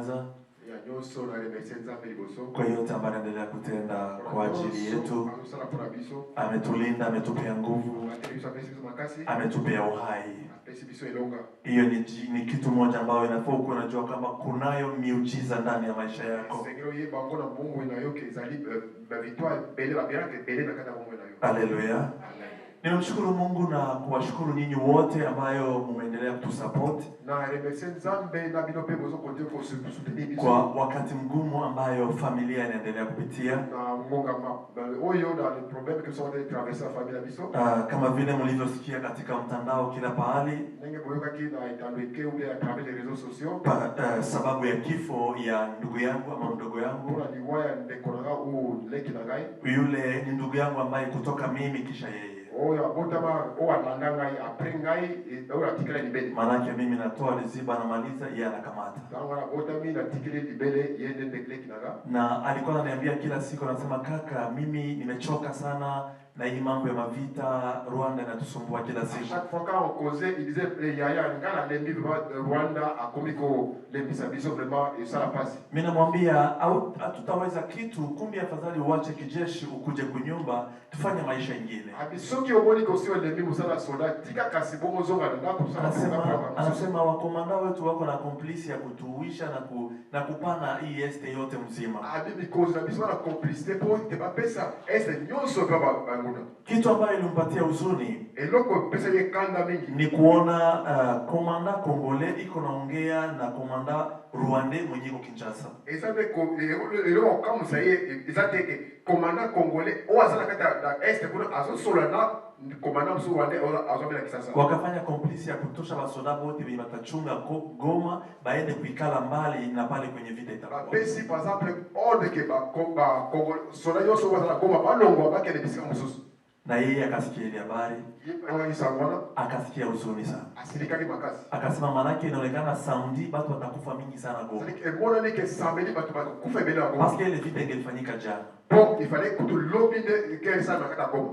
kwanza kwa yote ambayo anaendelea kutenda kwa ajili yetu. Ametulinda, ametupea nguvu, ametupea uhai. Hiyo ni kitu moja ambayo inafaa uko unajua kama kunayo miujiza ndani ya maisha yako. Haleluya. Ninamshukuru Mungu na kuwashukuru nyinyi wote ambayo mmeendelea kutusupport kwa wakati mgumu ambayo familia inaendelea kupitia. Kama vile mlivyosikia katika mtandao kila pahali, sababu ya kifo ya ndugu yangu ama mdogo yangu. Yule ni ndugu yangu ambaye kutoka mimi kisha yeye. Manake mimi natoa liziba na maliza yeye anakamata. Na alikuwa ananiambia kila siku, anasema kaka, mimi nimechoka sana na hii mambo ya mavita Rwanda inatusumbua kila siku. Mimi namwambia hatutaweza kitu, kumbe afadhali uache kijeshi ukuje kunyumba tufanye maisha mengine. Anasema wakomanda wetu wako na komplisi ya kutuwisha na kupana hii este yote mzima. Kitu ambayo ilimpatia huzuni ni kuona komanda Kongole iko naongea na komanda Rwandais mwenye ko Kinshasa. Komanda Kongole oazana kata este kuna azosolana komanda msu Rwandais azomela Kinshasa. Wakafanya komplisi ya kutosha basoda wote bi batachunga Goma baende kuikala mbali na pale kwenye vita itakuwa. Basi par exemple ordre que ba Kongole soda yoso wazana Goma balongo bakele bisika mususu. Na yeye akasikia ile habari, akasikia huzuni sana. Akasema manake inaonekana samedi watu watakufa mingi sana Goma. Paske ile vita ingefanyika jana.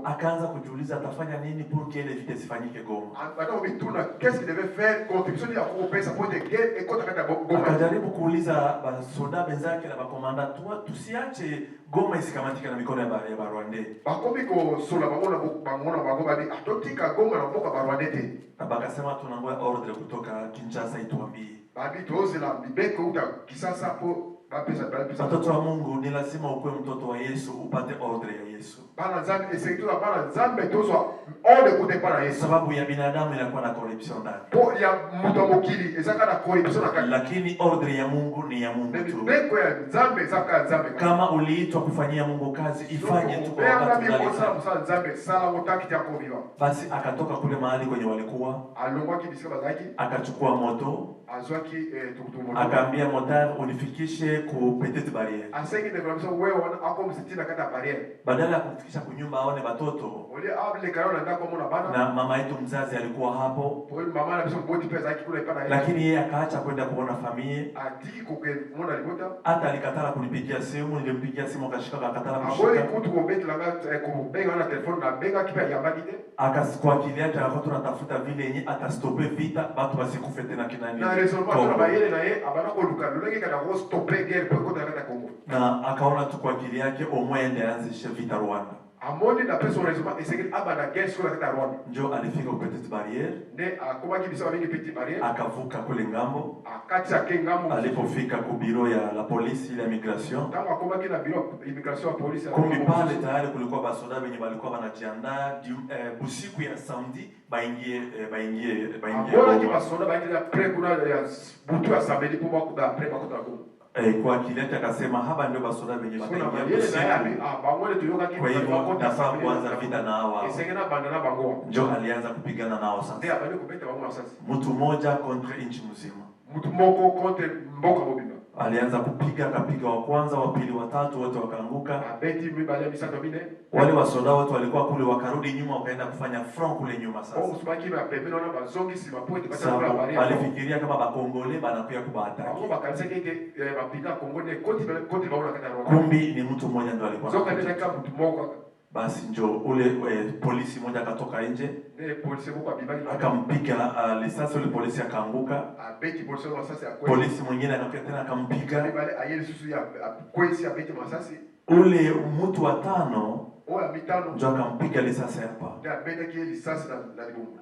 Akaanza kujiuliza atafanya nini pour que ile vita isifanyike Goma. Akajaribu kuuliza basoda benzake na bakomanda tusiache Goma isikamatike na mikono ya Rwandais. Akasema tunangoja ordre kutoka Kinshasa ituambie. Mtoto wa Mungu ni lazima ukue mtoto wa Yesu upate ordre ya Yesu. Sababu ya binadamu inakuwa na corruption ndani. Lakini ordre ya Mungu ni ya Mungu tu. Kama uliitwa kufanyia Mungu kazi, ifanye tu kwa wakati unalifanya. Basi akatoka kule mahali kwenye walikuwa, akachukua moto, akaambia motar unifikishe ku petite barriere. Badala ya kumfikisha kunyumba aone watoto, na mama yetu mzazi alikuwa hapo, lakini yeye akaacha kwenda kuona familia. Hata alikatala kunipigia simu, nilimpigia simu akashika, akatala kushika. Kwa akili yake alikuwa tunatafuta vile yenye atastope vita, watu wasikufe tena kinani. Na akaona tu kwa akili yake omwende anzishe vita Rwanda. Amoni na pesa unasema isekeli abana guerre sur la Rwanda. Ndio alifika kwa petite barriere. Akoma kibisa mingi petite barriere. Akavuka kule ngambo. Akati yake ngambo. Alipofika ku bureau ya la police ya immigration. Tangu akoma kina bureau immigration ya police. Kumbi pale tayari kulikuwa basoda wenye walikuwa wanajiandaa busiku ya samedi baingie. Bora kibasoda baingie après kuna butu ya samedi pour kuda après bakuta Goma. Kwa kileta akasema hapa ndio basoda wenye wataingia usiku. Kwa hivyo nafaa kuanza vita na hawa. Ndio alianza kupigana nao sasa. Mtu mmoja kontra nchi mzima. Mtu mmoja kontra mboka mobima. Alianza kupiga, akapiga wa kwanza, wa pili, wa tatu, wote wakaanguka. Wale wasoda wote walikuwa kule wakarudi nyuma wakaenda kufanya front kule nyuma sasa. Alifikiria kama bakongole banakuya kubata. Kumbi ni mtu mmoja ndo alikuwa. Basi njo ule polisi mmoja akatoka nje. Akampiga risasi, ule polisi akaanguka. Polisi mwingine akapita tena akampiga. Ule mtu wa tano ndio akampiga risasi hapa.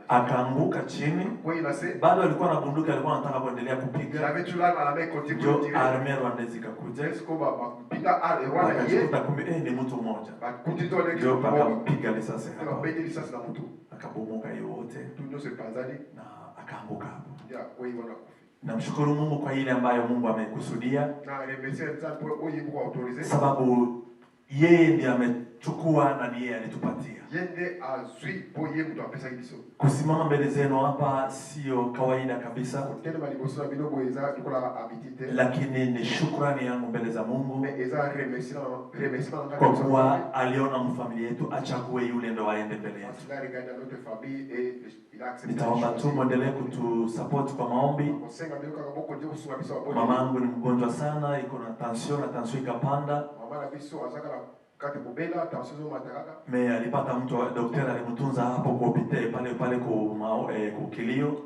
Akaanguka chini. Bado alikuwa na bunduki, alikuwa anataka kuendelea kupiga. Ndio armée rwandaise ikakuja. Akakuta kumbe ni mtu mmoja. Ndio akampiga risasi hapa. Akabomoka yote. Na akaanguka hapo. Namshukuru Mungu kwa ile ambayo Mungu amekusudia. Sababu yeye ndiye amechukua na yeye alitupatia. Kusimama mbele zenu hapa sio kawaida kabisa. Lakini ni shukrani yangu mbele za Mungu. Kwa kuwa aliona mfamilia yetu achague yule ndo aende mbele yetu. Nitaomba tu muendelee kutusupport kwa maombi. Mamangu ni mgonjwa sana, iko na tension ikapanda. Me alipata mtu daktari alimtunza hapo kwa hospitali pale kukilio.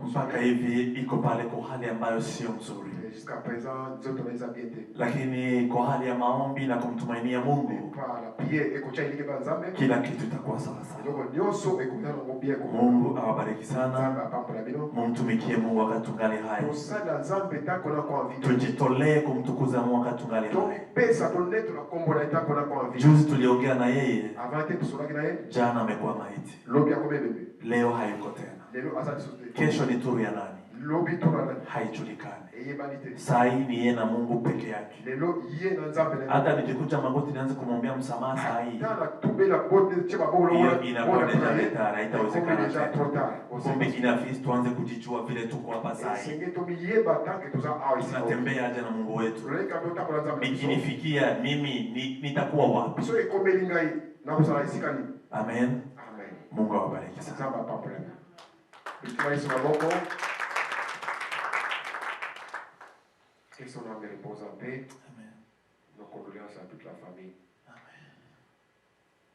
Mpaka hivi iko pale kwa hali ambayo sio nzuri. Lakini kwa hali ya maombi na kumtumainia Mungu, kila kitu itakuwa sawa sawa. Mungu awabariki sana. Mumtumikie Mungu wakati tungali hai. Tujitolee kumtukuza Mungu wakati tungali hai. Juzi tuliongea na yeye. Jana amekuwa maiti. Leo hayuko tena. Kesho ni turu ya nani? Haijulikani. Sai ni yeye na Mungu peke yake. Hata nikikuja magoti nianze kumwombea msamaha sai, hiyo inakuwa deja haitawezekana tena. Kumbe inafisi tuanze kujijua vile tuko hapa sai. Tunatembea aje na Mungu wetu. Ikinifikia mimi nitakuwa wapi? Amen. Mungu awabariki sana. Que son âme repose en paix. Amen. Nos condoléances à toute la famille. Amen.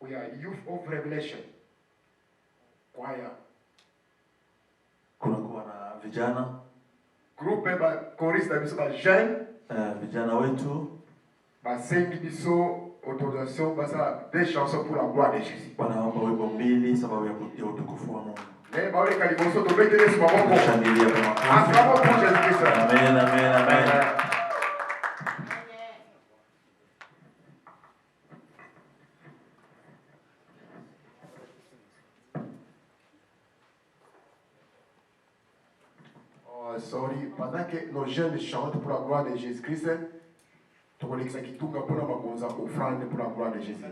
We are Youth of Revelation choir. Kunakuwa na vijana. Groupe ba choriste biso ba jeune. Vijana wetu. Ba sengi biso autorisation basa des chansons pour la gloire de Jésus. Wanaomba wimbo mbili sababu ya utukufu wa Mungu. Mais ba ole kaliboso to betele su maboko. Shangilia kwa makofi. Bravo pour Jésus-Christ. Amen, amen, amen. Sorry, pendant que nos jeunes chantent pour la gloire de Jésus-Christ, tu connais que ça qui tourne pour la magonza offrande pour la gloire de Jésus.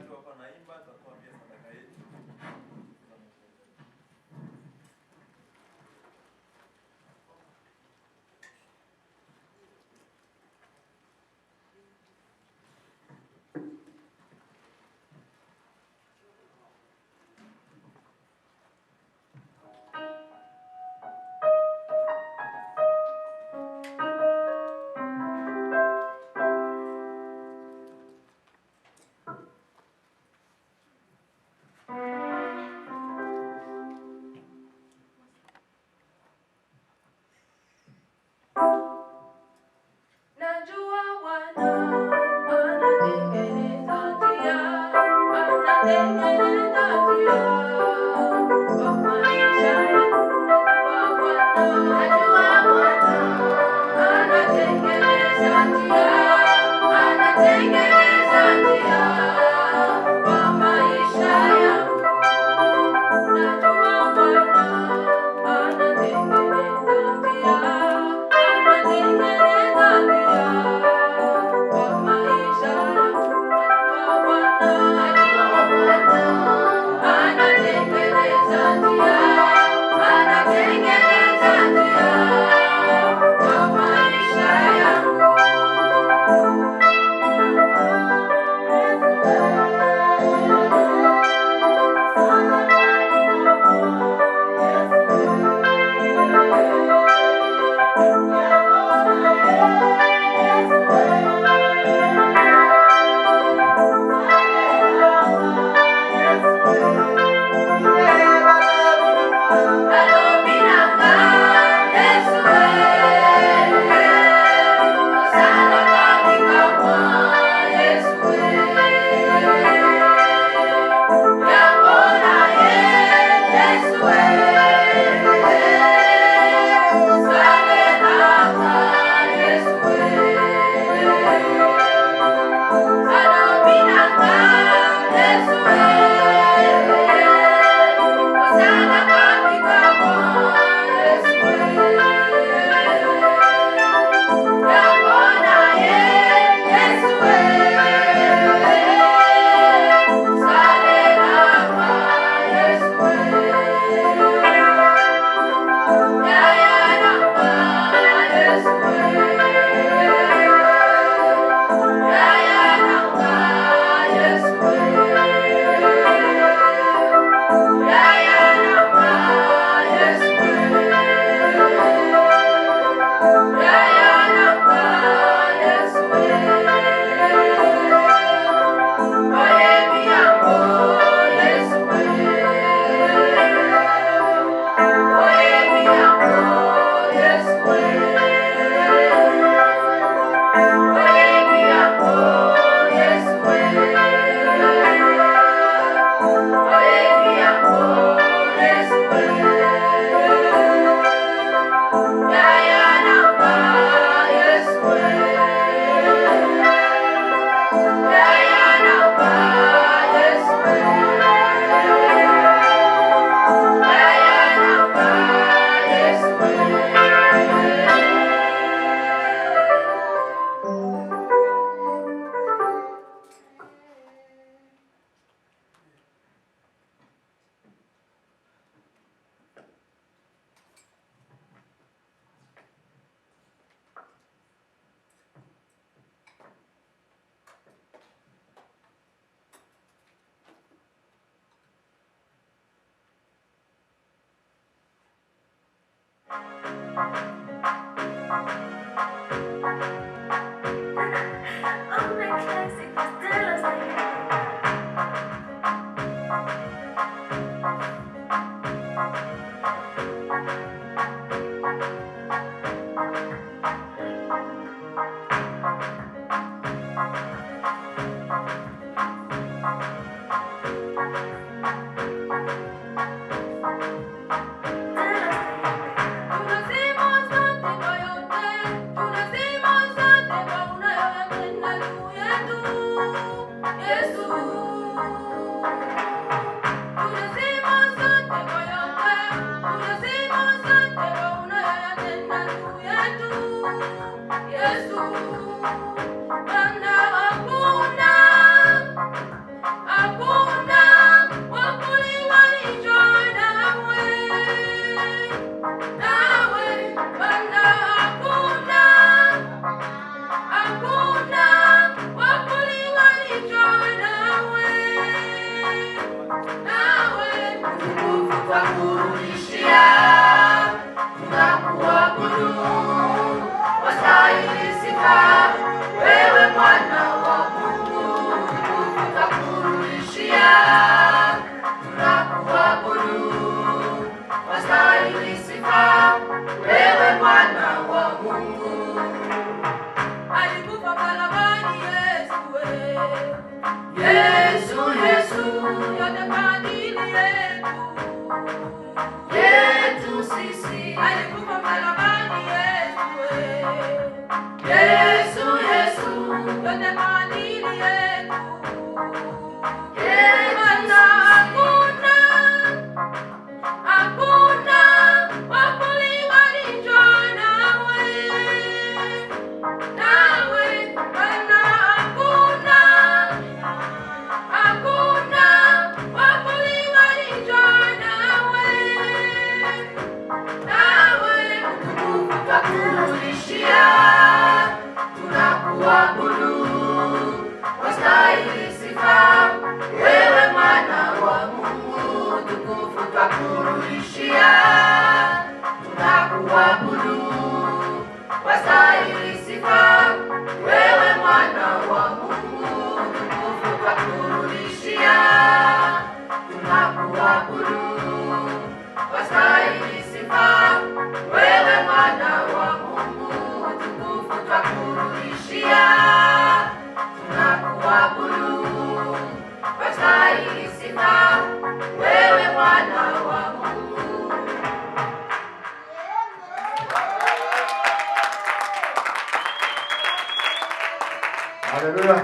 Alléluia.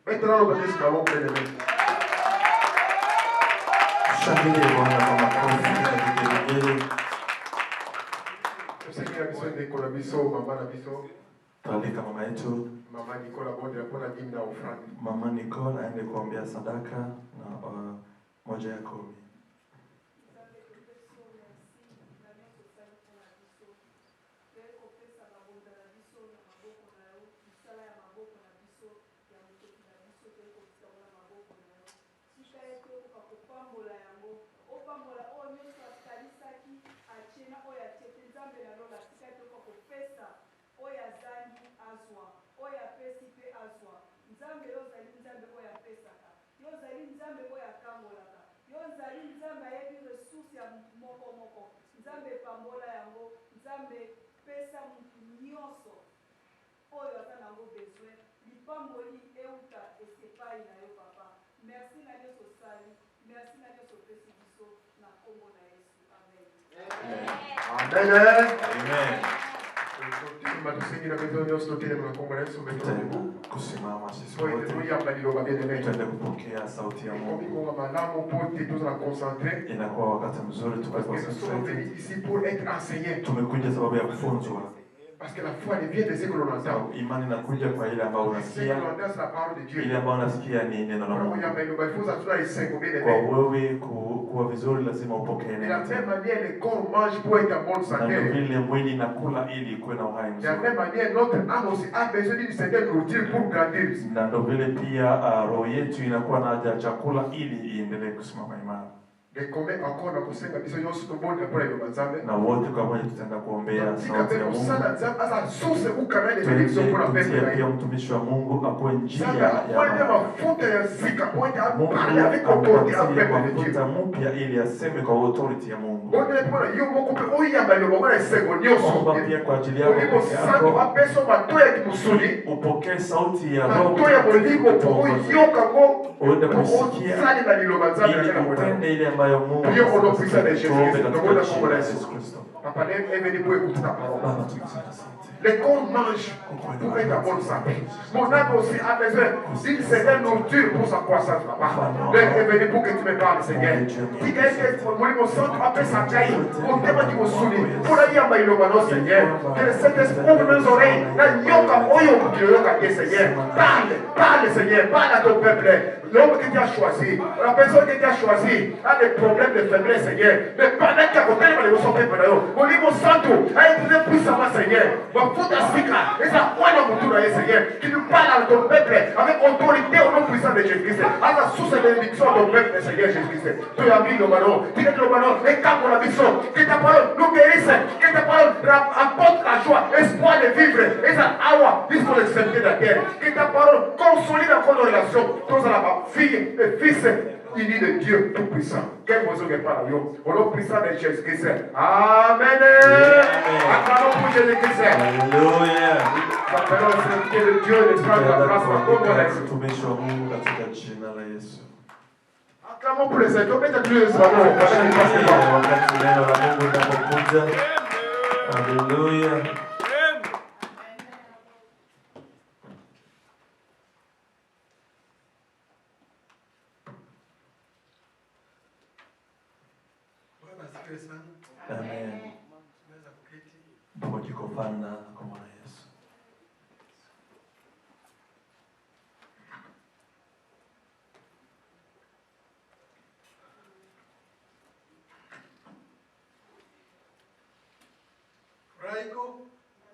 Maintenant, nous allons prendre les mains. Mama Nicole aende kuombea sadaka na moja ya 10. Kusimama sisi wote tuende kupokea sauti ya Mungu. Inakuwa wakati mzuri tukakonsentrate. Tumekuja sababu ya kufunzwa. Parce que la foi ne vient de ce que l'on entend. Imani inakuja kwa ile ambayo unasikia. Ile ambayo unasikia ni neno la Mungu. Kwa wewe kuwa vizuri lazima upokee neno. De la même manière, le corps mange pour être en bonne santé. Na vile mwili inakula ili kuwe na uhai mzuri. De la même manière, notre âme aussi a besoin d'une certaine nourriture pour grandir. Na ndio vile pia roho yetu inakuwa na haja ya chakula ili iendelee kusimama imara. Na wote kwa moja tutaenda kuombea sauti ya Mungu. Tunatia pia mtumishi wa Mungu akuwe njia ya Mungu mafuta mpya ili aseme kwa authority ya Mungu. Omba pia kwa ajili yako upokee sauti ya Roho uende kusikia ili utende ile ambayo Prions au nom puissant de Jésus-Christ. Papa est venu pour écouter ta parole. Les corps mangent pour être en bonne santé. Mon âme aussi a besoin d'une certaine nourriture pour sa croissance, papa. L'heure est venu pour que tu me parles, Seigneur. Dis que mon sang appelle sa taille. Mon thème qui me sourit. Pour la yamba il le Seigneur. Que le Saint-Esprit ouvre nos oreilles. La yoka oyo pour que le yoka Seigneur. Parle, Seigneur. Parle à ton peuple. L'homme que tu as choisi, la personne que tu as choisi a des problèmes de faiblesse, Seigneur. Mais pendant qu'il y a côté de son peuple, au niveau santo, a été puissamment, Seigneur. Et ça, Seigneur, qui nous parle à ton peuple avec autorité au nom puissant de Jésus-Christ. À la source de bénédiction de ton peuple, Seigneur Jésus-Christ. Tu as mis le ballon, tu es le ballon, et quand on a mis ça, que ta parole nous guérisse, que ta parole apporte la joie, espoir de vivre. Et ça, awa, jusqu'à l'extrémité de la terre. Que ta parole consolide encore nos relations. Tous à la fille et fils unis de Dieu Tout-Puissant. Quel besoin est par là, au nom puissant de Jésus-Christ. Amen. Acclamons pour Jésus-Christ. Alléluia. Appelons le Seigneur de Dieu, l'Esprit de la grâce, acclamons pour le Seigneur. Mettez plus le Seigneur. Alléluia. Amen. Tukikofana kwa Bwana Yesu.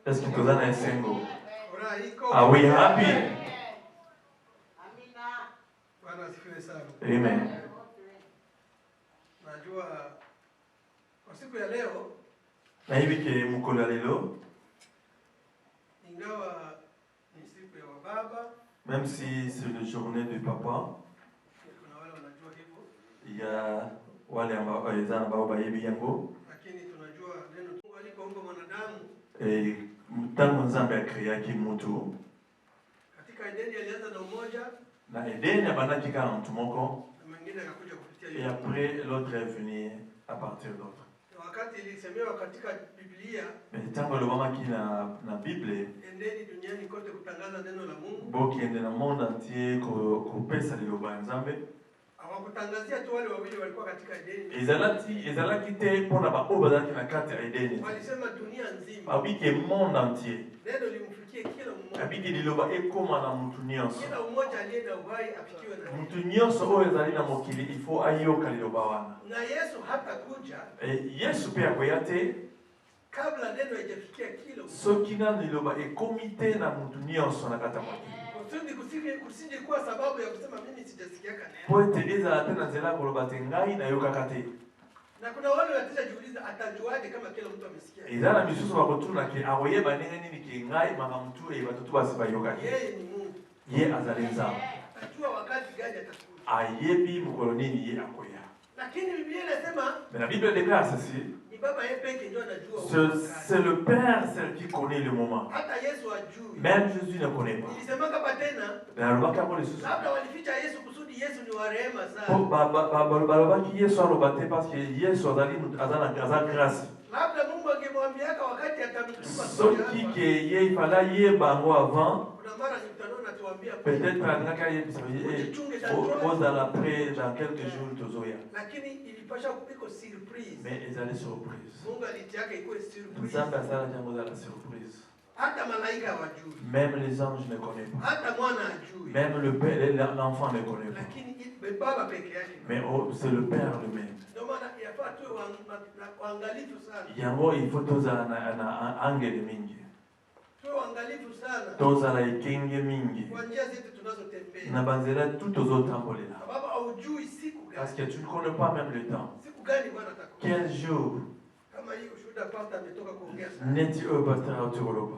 Est-ce que tu as un single? Are we happy? Amen. Siku ya leo na hivi ke mkola lelo, ingawa ni siku ya baba, même si c'est une journée du papa, kuna wale wanajua hivyo, il y a wale ambao wazana baba hivi yango, lakini tunajua neno Mungu alipoumba mwanadamu, tangu Nzambe akrea kimutu katika Edeni alianza na umoja, na Edeni abanaki kana mtu moko, na mwingine akakuja kupitia et après l'autre est venu à partir d'autre. Wakati ilisemewa katika Biblia, tangu lobamaki na Bible, endeni duniani kote kutangaza neno la Mungu, bokiende na monde entier kopesa liloba ya Nzambe. Hawakutangazia tu wale wawili walikuwa katika Edeni. Ezalaki te mpona baoyo bazalaki na kati ya Edeni. Walisema dunia nzima. Abiki monde entier. Neno limfikie kila mmoja. Abiki liloba ekoma na mutu nyonso. Kila mmoja aliye na uhai afikiwe na mutu nyonso oyo ezali na mokili il faut ayoka liloba wana. Na Yesu hatakuja. Yesu pe akoya te kabla neno haijafikia kila mmoja. Soki na liloba ekomi te na mutu nyonso na kati ya mokili. Kusije kuwa sababu ya kusema mimi sijasikia neno. Poete ezala te na nzela koloba te ngai nayokaka te. Na kuna wale watajiuliza atajuaje kama kila mtu amesikia. Ezala misusu bakotuna ke akoyeba ndenge nini ke ngai mama mtu batoto basi bayoka. Yeye ni Mungu. Ye azali Nzambe. Ajua wakati gani atakuja. Ayebi mukolo nini ye akoya. Lakini Biblia inasema, mais la Bible déclare ceci. C'est le Père seul qui connaît le moment. Même Jésus ne connaît pas. Mais alors, parce que Yesu azana grâce. Soki ke ye fala ye bango avant. Peut-être ozala près dans quelques jours tozoya. Mais ils allaient surprise. Nzambe asala jango za la surprise. Même les anges ne connaissent pas. Même le père, l'enfant ne connaît pas. Mais c'est le Père lui-même. Yango il faut tozala na angele mingi. Tozala ikenge mingi. Na banzela tout ozotambolela. Parce que tu ne connais pas même le temps. Quel jour neti oyo pasteur autoroba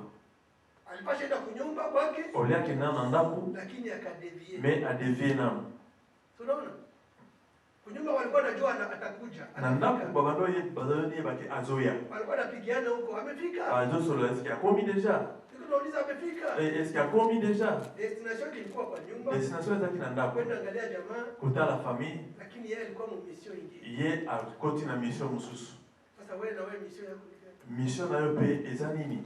oliaki nano na ndako mais adevie nano na ndako babando bazoni yebaki azoya azosolola eske akomi deja Est-ce qu'il a commis déjà? Destination ilikuwa kwa nyumba. Destination za kina ndako. Kwenda angalia jamaa. Kuta la famille. Lakini yeye alikuwa mu mission nyingine. Yeye akoti na mission mususu. Sasa wewe na wewe mission yako ni gani? Mission nayo pe eza nini?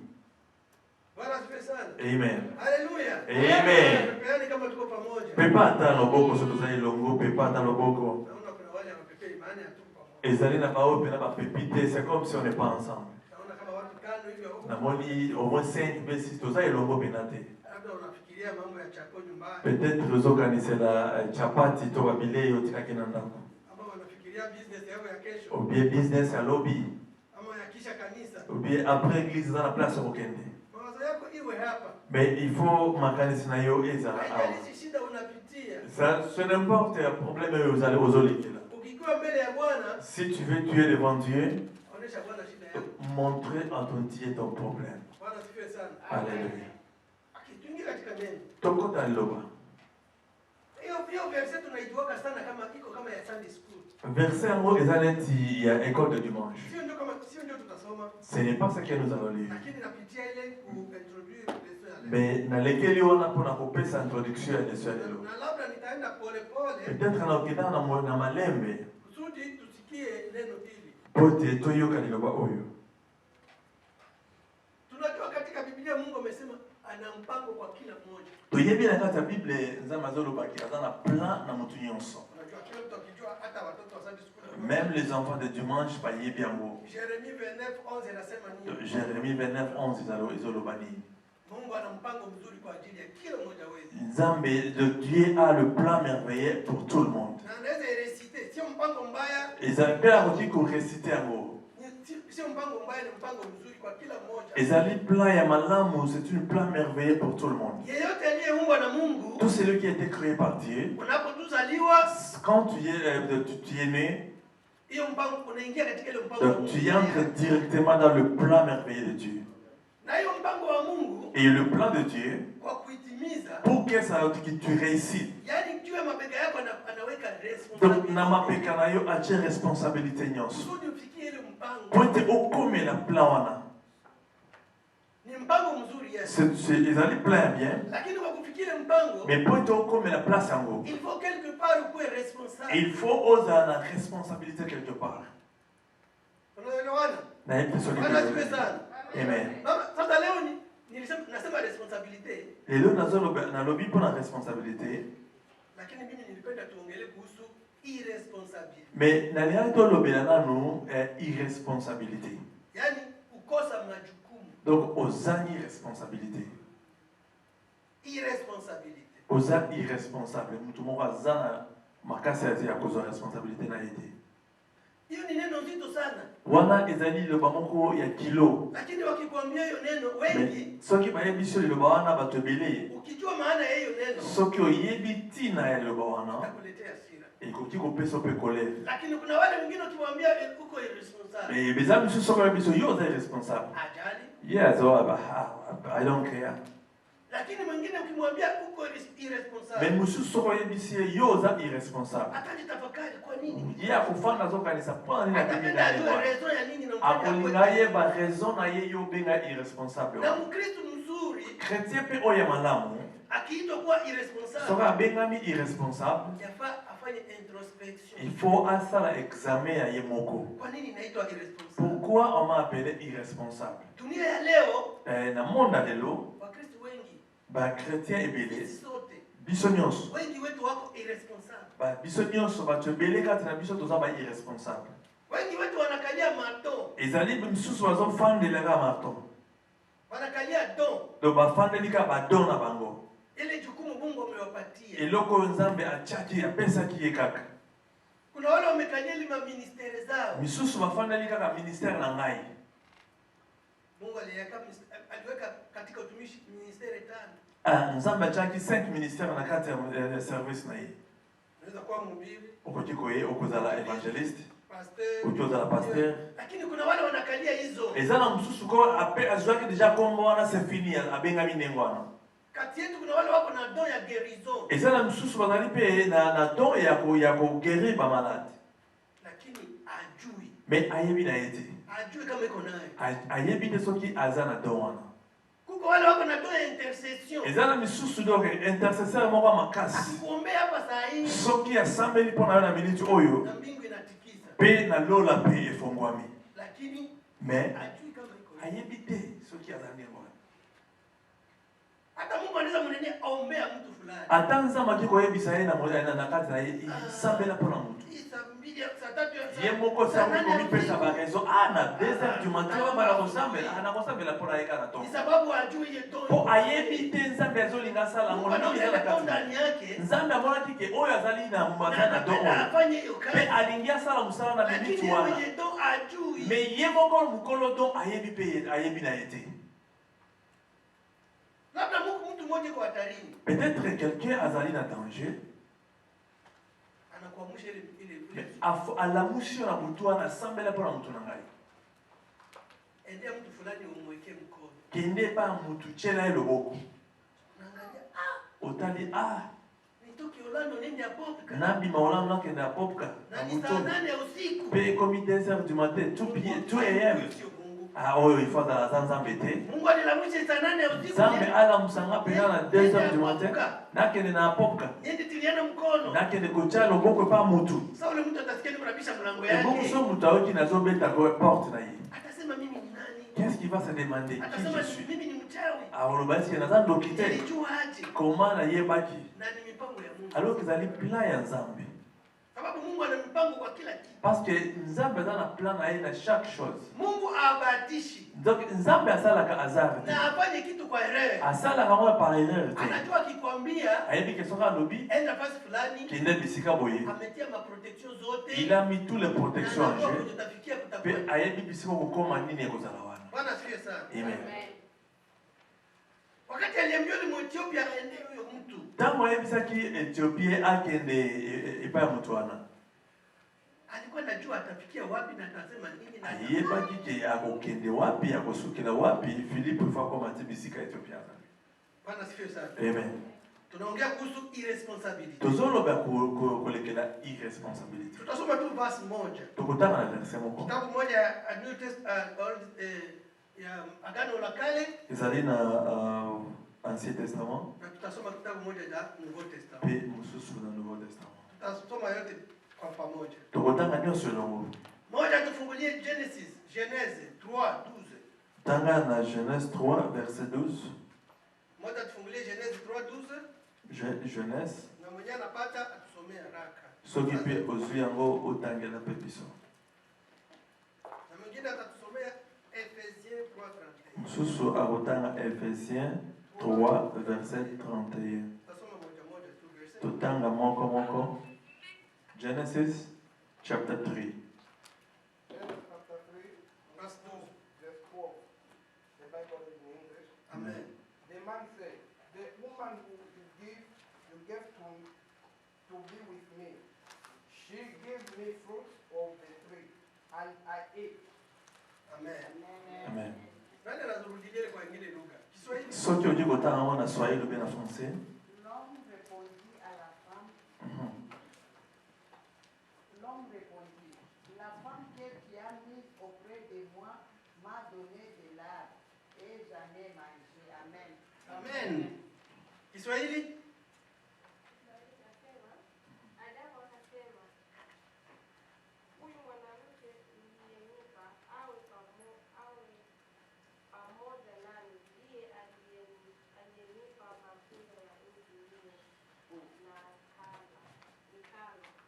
Bwana asifiwe sana. Amen. Haleluya. Amen. Yaani kama tuko pamoja. Pepa ata loboko soto za ilongo, pepa ata loboko. Naona kuna wale wanapepe imani hatuko pamoja. Ezali na bao pe na ba pepite, c'est comme si on n'est pas ensemble. Naona kama watu tano hivi huko. Na moni au moins 5 besi to za ilongo penate. Labda unafikiria mambo ya chako nyumbani. Peut-être les organiser la chapati to babile yo tika kina ndako. Ama wanafikiria business yao ya kesho. Ou bien business à lobby. Ama ya kisha kanisa. Ou bien après église dans la place au Kende. Mawazo yako iwe hapa. Mais il faut makanisi na yo eza. Haijalishi shida unapitia. Ça, ce n'importe quel problème aux allez aux olikila. Ukikuwa mbele ya Bwana, si tu veux tuer devant Dieu, onesha Bwana shida yako. montrer à ton Dieu ton problème. Bwana asifiwe sana. Alléluia. Akitungia katika neno. Toko taloba. Hiyo verset tunaijuaka sana kama iko kama ya Sunday school. Verset en haut il y a école de dimanche. Sio ndio tutasoma. Ce n'est pas ce que nous allons lire. Lakini napitia ile kuintroduce leso ya leo. Mais na lekeli wana pona kopesa introduction ya leso ya leo. Na labda nitaenda pole pole. Peut-être na okidana na malembe. Kusudi tusikie neno hili. Pote toyoka liloba oyo. Tunajua katika Biblia Mungu amesema ana mpango kwa kila mmoja. Toyebi na kata Bible nzama zoloba ki azana plan na mutu nyonso. Unajua kila mtu akijua hata watoto wa Sunday school. Même les enfants de dimanche pa yebi yango. Jérémie 29:11 inasema nini? Jérémie 29:11 izoloba nini? Mungu ana mpango mzuri kwa ajili ya kila mmoja wetu. Nzambe, le Dieu a le plan merveilleux pour tout le monde. Na anaweza reciter, sio mpango mbaya. Ezali akoki koreciter yango. Sio mpango mbaya, ni mpango mzuri kwa kila mmoja. Ezali plan ya malamu, c'est un plan merveilleux pour tout le monde. Yeyote aliyeumbwa na Mungu, Tout celui qui a été créé par Dieu, unapozaliwa, quand tu es né, hiyo mpango unaingia katika ile mpango. donc tu entres directement dans le plan merveilleux de Dieu. Na hiyo mpango wa Mungu, et le plan de Dieu, kwa kuitimiza, pour que ça tu réussisses. Yaani juu ya mabega yako anaweka Donc responsibility. na mapeka na yo atie responsabilité nyonso. Kusudi ufikie ile mpango. Pote okome na plan wana. Ni mpango mzuri yes. C'est ezali plan bien. Lakini kwa kufikia ile mpango, Mais pote okome na place yango. il faut quelque part ukuwe responsable. Il faut oser la responsabilité quelque part. Unaelewana? Na yepi soki. Bwana asifiwe sana. Amen. Sasa leo nasema responsabilité. Lelo na lobby pour la responsabilité. Lakini mimi nilipenda tuongelee kuhusu irresponsabilité. Mais na lelo to lobela nanu irresponsabilité. Yaani kukosa majukumu. Donc ozani responsabilité. Irresponsabilité. Oza irresponsable. Mutu moko azana makasi ya kozo responsabilité na yete. Hiyo ni neno nzito sana. Wana ezali le bamoko ya kilo. Lakini wakikwambia hiyo neno wengi, soki bayebi so le bawana batobele. Ukijua maana ya hiyo neno, soki oyebi tina ya le bawana, itakuletea hasira. Ekoki kopesa pe kolere. Lakini kuna wale wengine ukimwambia uko irresponsible. Mais bezami biso soki bayebi so yo oza irresponsable. Ajali. Yes, I don't care. Lakini mwingine ukimwambia uko irresponsible. Mais musu soki oyebi si yo oza irresponsable. Atajitafakari kwa nini? Ye akofanda azokanisa mpona nini abimi na ye. Raison ya nini namfanya. Akolinga yeba raison na ye yo benga irresponsable. Na Mkristo mzuri, chrétien pe oya malamu, akiitwa kuwa irresponsible, soki abengami irresponsable, yafaa afanye introspection. il faut asala examen ya ye moko. Kwa nini inaitwa irresponsible? Pourquoi on m'a appelé irresponsable? Dunia ya leo, Na monde ya lelo, Wakristo wengi, ba chrétien ebele, sote, biso nyonso, wengi wetu wako irresponsible. ba biso nyonso bato ebele kati na biso toza ba irresponsable. Wengi wetu wanakalia mato, ezali misusu bazofandelaka marton, wanakalia don, donc bafandelika badon na bango, ile jukumu Mungu amewapatia. eloko oyo nzambe atiaki apesaki ye kaka. Kuna wale wamekalia ile ministeri zao, misusu bafandeli kaka ministère na ngai. Mungu aliweka katika utumishi ministeri 5. Nzambe atiaki 5 ministères na kati ya service na ye. Unaweza kuwa mhubiri, okoki koye okozala évangéliste, pasteur, okoki ozala pasteur. Lakini kuna wale wanakalia hizo. Eza na mususu ko azwaki déjà kombo wana c'est fini abengami ndenge wana. Kati yetu kuna wale wako na don ya guérison. Eza na mususu bazali pe na don ya ko guérir ba malade. Lakini ajui. Mais ayebi na yete. Ajui kama iko nayo. Ayebi te soki aza na don wana. Kuko wale wako na toa intercession. Ezala misusu donc intercesseur moko makasi. Akikuombea hapa saa hii. Soki asambeli pona na minute oyo. Na mbingu inatikisa. Pe na lola pe efongwami. Lakini mais ajui kama iko. Ayebite soki azali ngwa. Hata Mungu anaweza mnene aombea mtu fulani. Atanza makiko yebisa yena moja na kati na sambela pona mtu. Ye moko sa ko mi pesa ba raison na 2h du matin ba la kosambela ana kosambela pona yeka na to. Ni sababu ajui ye to. Po ayebite nzambe azolinga sala ngona ndio na kati ndani yake. Nzambe amona kike oyo azali na mbazana to. Afanye hiyo kazi. Pe alingia sala musala na bibitu wana. Lakini ye to ajui. Mais ye moko mukolo to ayebi pe ayebi na yete. Peut-être quelqu'un azali na danger. Mais à la mouche na mutu na sambela pona mutu na ngai. Kende pa mutu chela e loboko. Otali Nabi maola na kende apopka. Pe comme 2h du matin tout AM. Il faut dans la Zanzambete. Zambe ala musanga pena na 2h du matin. Nakende na popka. Nakende kocha loboko pa mutu. Eboko so mutu aoki na zobeta ko porte na ye. Qu'est-ce qu'il va se demander? Qui je suis? Olobasi na zando kite. Comment na yebaki? Alors qu'ils allaient plein ya Nzambe. Parce que Nzambe dans la plan na chaque chose. Donc Nzambe asala ka hasard. Na afanye kitu kwa erreur. Asala kama par erreur. Anajua akikwambia ayebi ke soka lobi enda fasi fulani kinde bisika boye. Ametia ma protection zote. Il a mis toutes les protections en jeu. Pe ayebi bisika kokoma nini ekozala wana. Bwana asifiwe sana. Amen. Wakati aliambiwa ni Ethiopia aende huyo mtu. Tangu ayebisaki Ethiopia akende epa ya mtu wana. Alikuwa anajua atafikia wapi na atasema nini na ayebaki ke akokende wapi akosukela wapi Philippe ifa koma tibisika Ethiopia. Bwana asifiwe sana. Amen. Tunaongea kuhusu irresponsibility. Tozoloba kolekela irresponsibility. Tutasoma tu verse moja. Tukutana na verset moko. Kitabu moja ya New Testament ya Agano la Kale. Ezali na Ancien Testament. Na tutasoma kitabu moja ya Nouveau Testament. Pe mususu na Nouveau Testament. Tutasoma yote kwa pamoja. Tukutana nyoso longo. Moja tufungulie Genèse 3:12. Tanga na Genèse 3 verset 12. Moja tufungulie Genèse 3:12. Genèse. Na mwenye anapata atusomea haraka. Soki pe ozwi yango otangela pe biso. Na mwingine atatusomea Ephésiens 3:31. Mususu akotanga Ephésiens 3 verset 31. Tutasoma moja moja tu verset. Totanga moko moko. Genesis chapter 3. Genesis chapter 3 verse 12. The Bible is in English. Amen. The man said, the woman who you gave to be with me, she gave me fruit of the tree, and I ate. Amen. Amen. Nani anarudilia kwa ingine lugha? Kiswahili. Soki oji kotanga wana Swahili ou bien en français. L'homme répondit à la femme. L'homme répondit, la femme que tu as mise auprès de moi m'a donné de l'arbre et j'en ai mangé. Amen. Amen. Kiswahili?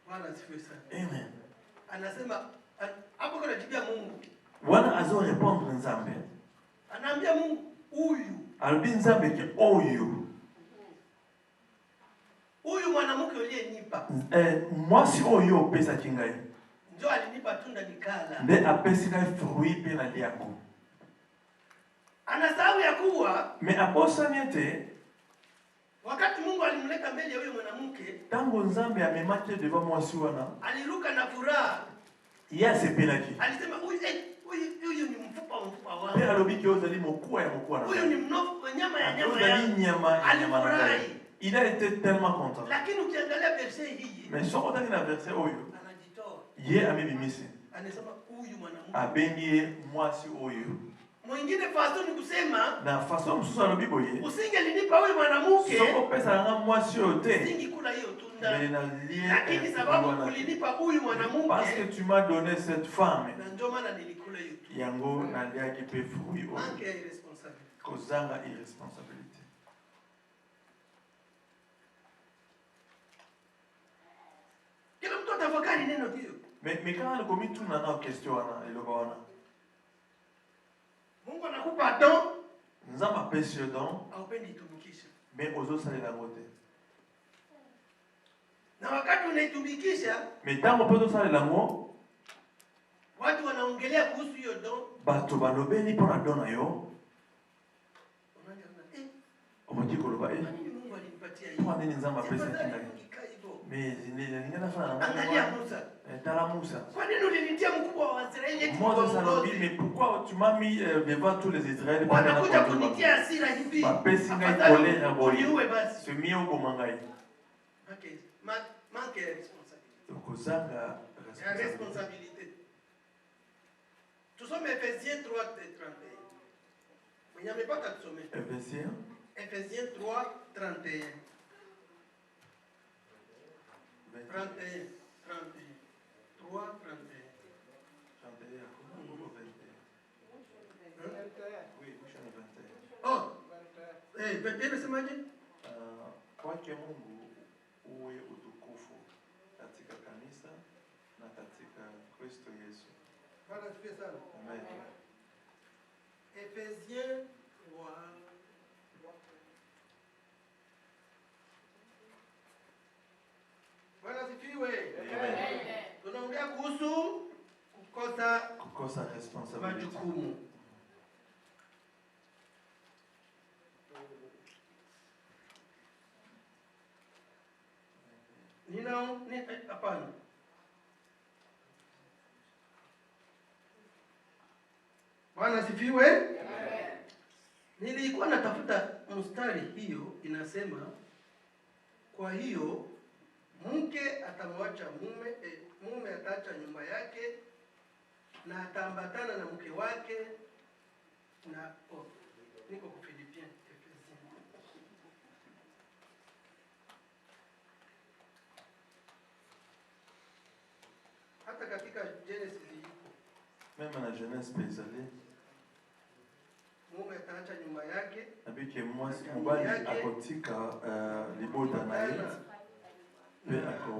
Bwana asifiwe sana. Amen. Anasema hapo kuna jibia Mungu. Wana azo répondre Nzambe. Anaambia Mungu huyu. Albi Nzambe ke oyo. Huyu mwanamke uliyenipa. Mwasi oyo pesa kingai. Ndio alinipa tunda nikala. Nde apesi kai fruit pe na liako. Anasahau ya kuwa mais aposa niete wakati Mungu alimleta mbele ya huyo mwanamke, tango Nzambe amemaki devant mwasi wana, aliruka na furaha. Yasepelaki. Alisema huyu ni mfupa wangu. Pe alobiki ozali mokuwa ya mokuwa na. Huyu ni mnofu nyama ya nyama. Il a été tellement content. Lakini ukiangalia verset hii, mais soko tangi na verset oyo, anajitoa. Ye amebimisi. Anasema huyu mwanamke abengi mwasi oyo. Mwingine façon ni kusema na façon msusa lobi boye usingelinipa wewe mwanamke soko pesa nga mwasi yote singikula hiyo tunda lakini sababu ulinipa huyu mwanamke parce que tu m'as donné cette femme na ndio maana nilikula hiyo tunda yango naliaki pe fruit manque ya irresponsabilité kozanga irresponsabilité kila mtu atafakari neno hiyo mais quand le commis tout nana question wana iloko wana Mungu anakupa don nzamba pesi yo don haupendi itumikisha mais ozosalela ngo te na wakati unaitumikisha mais tango mpe ozosalela ngo watu wanaongelea kuhusu hiyo don bato balobeli mpona don na yo omoti koloba Mungu alinipatia hiyo mpo nini nzamba pesi atingai mais ninga nafana angalia Musa tala Musa kwa nini ulinitia mkubwa wa Israeli Moses alobi mais pourquoi tu m'as mis devant tous les Israéliens wanakuja kunitia hasira hivi bapesi ngai colère boye uliwe basi semie okoma ngai okay manque ya responsabilité okozanga responsabilité tusome Ephésiens 3:31 mwenye amepata tusome Ephésiens 3:31 kwake Mungu uwe utukufu katika kanisa na katika Kristo Yesu. Bwana asifiwe sana. Amen. Ephésiens 3. Bwana asifiwe. Amen. Tunaongea kuhusu kukosa responsibility. Majukumu. Hapana. Bwana asifiwe. Amen. Nilikuwa natafuta mstari hiyo inasema kwa hiyo mke atamwacha mume ataacha nyumba yake na ataambatana na mke wake na niko kwa Filipiens hata katika Genesis même na Genèse paysanne mume ataacha nyumba yake abike mwasi mubali akotika libota na ye pe ako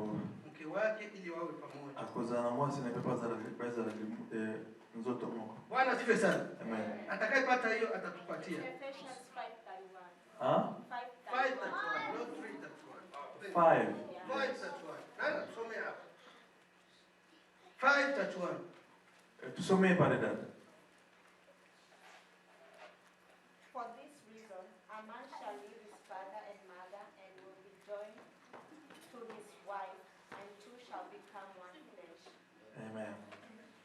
mke wake ili wawe pamoja akozana mwasi na pepa za nzoto moko. Bwana asifiwe sana. Amen. Atakayepata hiyo atatupatia Ephesians 5:31. Ah? 5:31 not 3:31. 5. 5:31. Tusome hapo. 5:31. Tusome pale dada. For this reason, a man shall leave his father and mother and will be joined to his wife, and two shall become one flesh. Amen.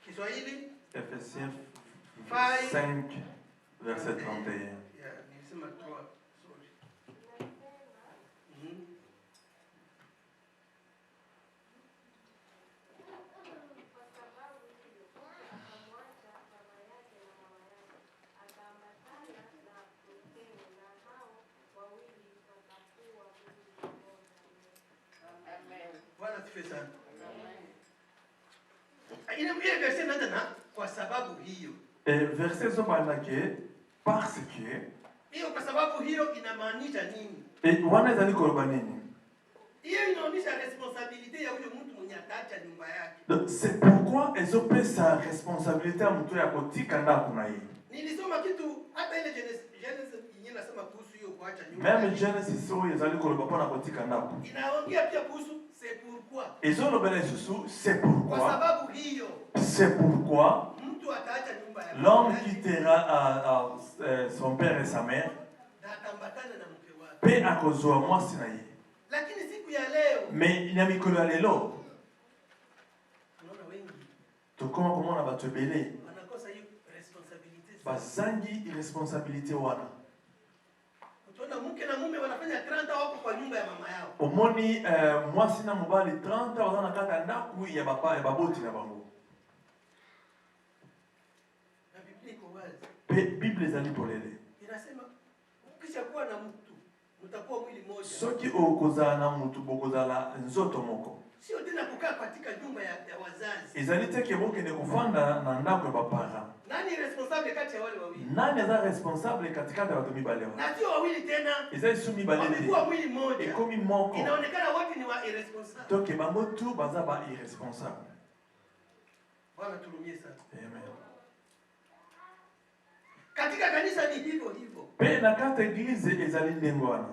Kiswahili? Ephésiens 5 verset 31. Yeah, nilisema 3. Sorry. Bwana asifiwe sana. Ile verset ndio kwa sababu hiyo. Verset zobanake parce que hiyo kwa sababu hiyo inamaanisha nini? Wanaweza ni koroba nini? Hiyo inaonyesha responsibility ya huyo mtu mwenye ataacha nyumba yake. Donc c'est pourquoi elles ont sa responsabilité à mtu ya kotika ndako na yeye. Nilisoma kitu hata ile Genesis yenyewe nasema kuhusu hiyo kuacha nyumba. Même Genesis so yazali koroba pona kotika ndako. Inaongea pia kuhusu c'est pourquoi. Ezo bela susu c'est pourquoi. Kwa sababu hiyo. C'est pourquoi Mtu ataacha nyumba yake. L'homme quittera son père et sa mère. Na atambatana na mke wake. Pe akozwa mwasi na yeye. Lakini siku ya leo. Mais ina mikolo ya lelo. Unaona wengi. Tokoma komona bato ebele. Wanakosa hiyo responsibility. Bazangi irresponsabilité wana. Utaona mke na mume wanafanya 30 wako kwa nyumba ya mama yao. Omoni mwasi na mobali 30 wazana kaka ndaku ya bapa ya baboti na bango. Na Biblia iko wazi. Pe Bible zali polele. Inasema ukisha kuwa na mtu mtakuwa mwili mmoja. Soki okozala na mutu bokozala nzoto moko. Sio tena kukaa katika nyumba ya wazazi. Ezali teke bokende kufanda na ndako ya bapara. Nani responsable kati ya wale wawili? Nani aza responsable katika ya watu mibale wa? Na sio wawili tena. Ezali su mibale. Wamekuwa mwili mmoja. Ekomi moko. Inaonekana wote ni wa irresponsible. Toke bango tu baza ba irresponsable. Bwana turumie sana. Amen. Katika kanisa ni hivyo hivyo. Pe na kata eglise ezali ndengwana.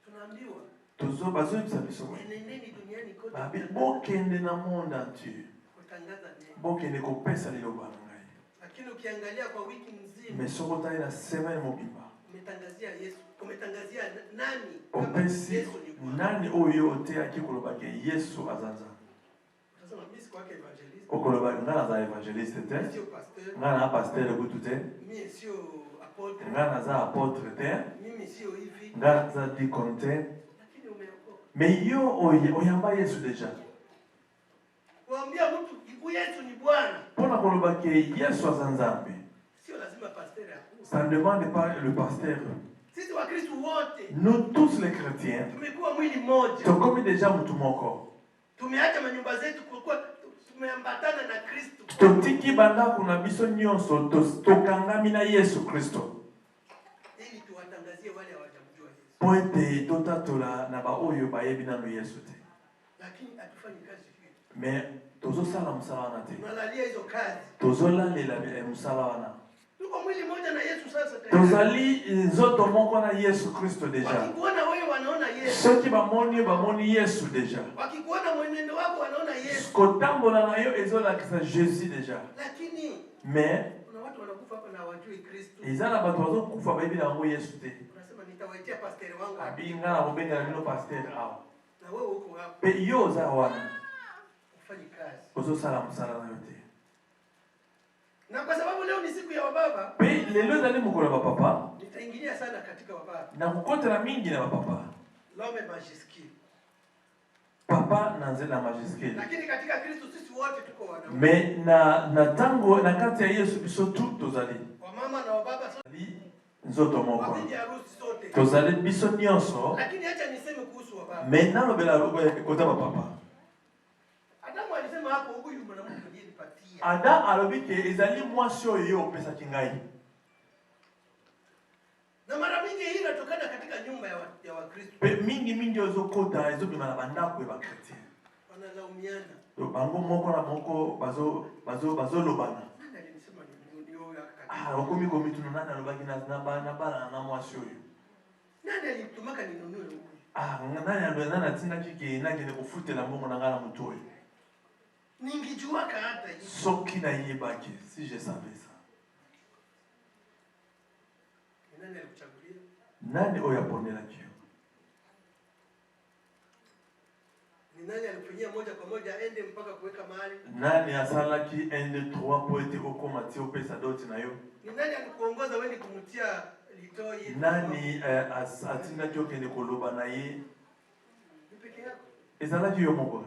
Tunaambiwa Tozo bazo biso. Enendeni duniani kote. Babi bokende na monde entier. Kutangaza neno. Bokende kopesa liloba ngai. Lakini ukiangalia kwa wiki nzima. Mesoko tayi na semaine mobimba. Umetangazia Yesu. Umetangazia nani? Opesi nani oyo te akikoloba ke Yesu azanza. Sasa mimi si kwake evangelist. Okoloba ngana za evangeliste te. Sio pasteur. Ngana pasteur butu te. Mimi sio apôtre. Ngana za apôtre te. Mimi sio hivi. Ngana za diacon te. Lakini umeokoka. Mais yo oyamba Yesu deja. Kuambia mtu Yesu ni Bwana. Pona koloba ke Yesu azanzambe. Sio lazima pasteur akuwe. Ça ne demande pas le pasteur. Sisi wa Kristo wote. Nous tous les chrétiens. Tumekuwa mwili mmoja. Tokomi deja mutu moko. Tumeacha manyumba zetu kwa tumeambatana na Kristo. Totiki banda kuna biso nyonso tokangami na Yesu Kristo. Ili tuwatangazie wale hawajamjua Yesu. Poete totatola na ba oyo bayebi nano Yesu te. Lakini hatufanyi kazi hiyo. Mais tozosala musala wana te. Tunalalia hizo kazi. Tozolalela musala wana. Tuko mwili mmoja na Yesu sasa tayari. Tozali nzoto moko na Yesu Kristo deja. Wakikuona wewe wanaona Yesu. Soki bamoni Yesu deja. Wakikuona mwenendo wako wanaona Yesu. Kotambola na yo ezolakisa Jésus deja. Lakini mais kuna watu wanakufa hapa na hawajui Kristo. ezana bato bazokufa bayebi na yango Yesu te. Unasema nitawaitia pastor wangu. Abinga na bobenga na bino pasteur awa. Na wewe uko hapo. Pe yo za wana. Ufanye kazi. Ozosala musala na yo te. Na kwa sababu leo ni siku ya wababa. Pe lelo ezali mokolo ya bapapa. Nitaingilia sana katika wababa. Na kokotela mingi na bapapa. L'homme majuscule. Papa na nzela majuscule. Lakini katika Kristo sisi wote tuko wanaume. Mais na tango na kati ya Yesu biso tu tozali. Wamama na wababa sote. Nzoto moko. Wabibi harusi sote. Tozali biso nyonso. Lakini acha niseme kuhusu wababa. Mais nalobela kota bapapa. Adamu alisema hapo huyu mwanamke ndiye nipatia. Adam alobi ke ezali mwasi oyo opesaki ngai. Na mara mingi hii inatokana katika nyumba ya Wakristo. Pe mingi ozokota ezobima na bandako ya bakretien. Wanalaumiana. Bango moko na moko bazolobana. Nani alisema ni huyo akakata? Okomi komituna nani alobaki na bana na mwasi oyo. Nani alitumaka ninunue huyu? Nani atindaki ke nakende kofutela mbongo na ngai na motu oyo. Ningijuaka hata hivi. Soki na yebaki, si je savais ça. Nani alikuchagulia? Nani oyo aponelaki yo? Ni nani alikufanyia moja kwa moja aende mpaka kuweka mahali? Nani asalaki 1 2 3 po ete okoma ti opesa doti na yo? Ni nani alikuongoza wewe kumtia litoi? Nani atindaki okende koloba na ye? Ni peke yako. Ezalaki yo moko.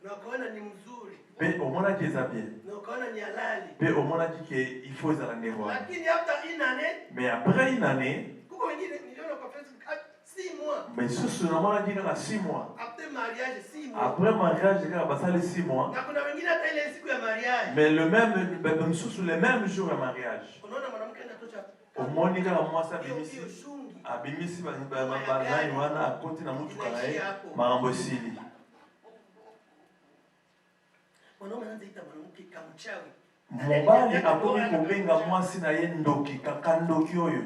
Na ukaona ni mzuri. Pe omonaki eza bien. Na ukaona ni halali. Pe omonaki ke il faut ezala ndenge wana. Lakini hata inane. Mais après une année. Kuko wengine niliona kwa Facebook 6 mois. Mais susu namonaki kaka 6 mois. Après mariage 6 mois. Après mariage kaka basali 6 mois. Na kuna wengine hata ile siku ya mariage. Mais le même susu le même jour ya mariage. Unaona mwanamke anatocha. Omoni kaka mwasi abimisi. Hiyo shungi. Abimisi banani wana akoti na mutuka na ye. Mambo esili. Mwanaume anaanza ita mwanamke kamchawi. Mobali akomi kobenga mwasi na ye ndoki kaka ndoki oyo.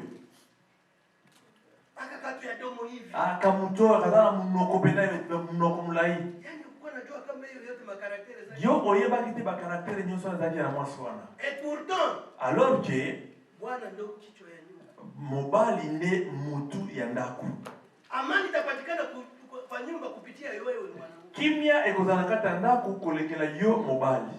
Akakatu ya domo hivi. Akamutoa kazana munoko pena munoko mulai. Yaani uko unajua kama hiyo yote makaraktere zake. Yo oyebaki te ba karaktere nyonso azali na mwasi wana. Et pourtant, Alors que Bwana ndio kichwa ya nyumba. Mobali nde mutu ya ndako. Amani itapatikana kwa nyumba kupitia wewe mwanamke. Kimia ekozana kata ndako kolekela yo mobali.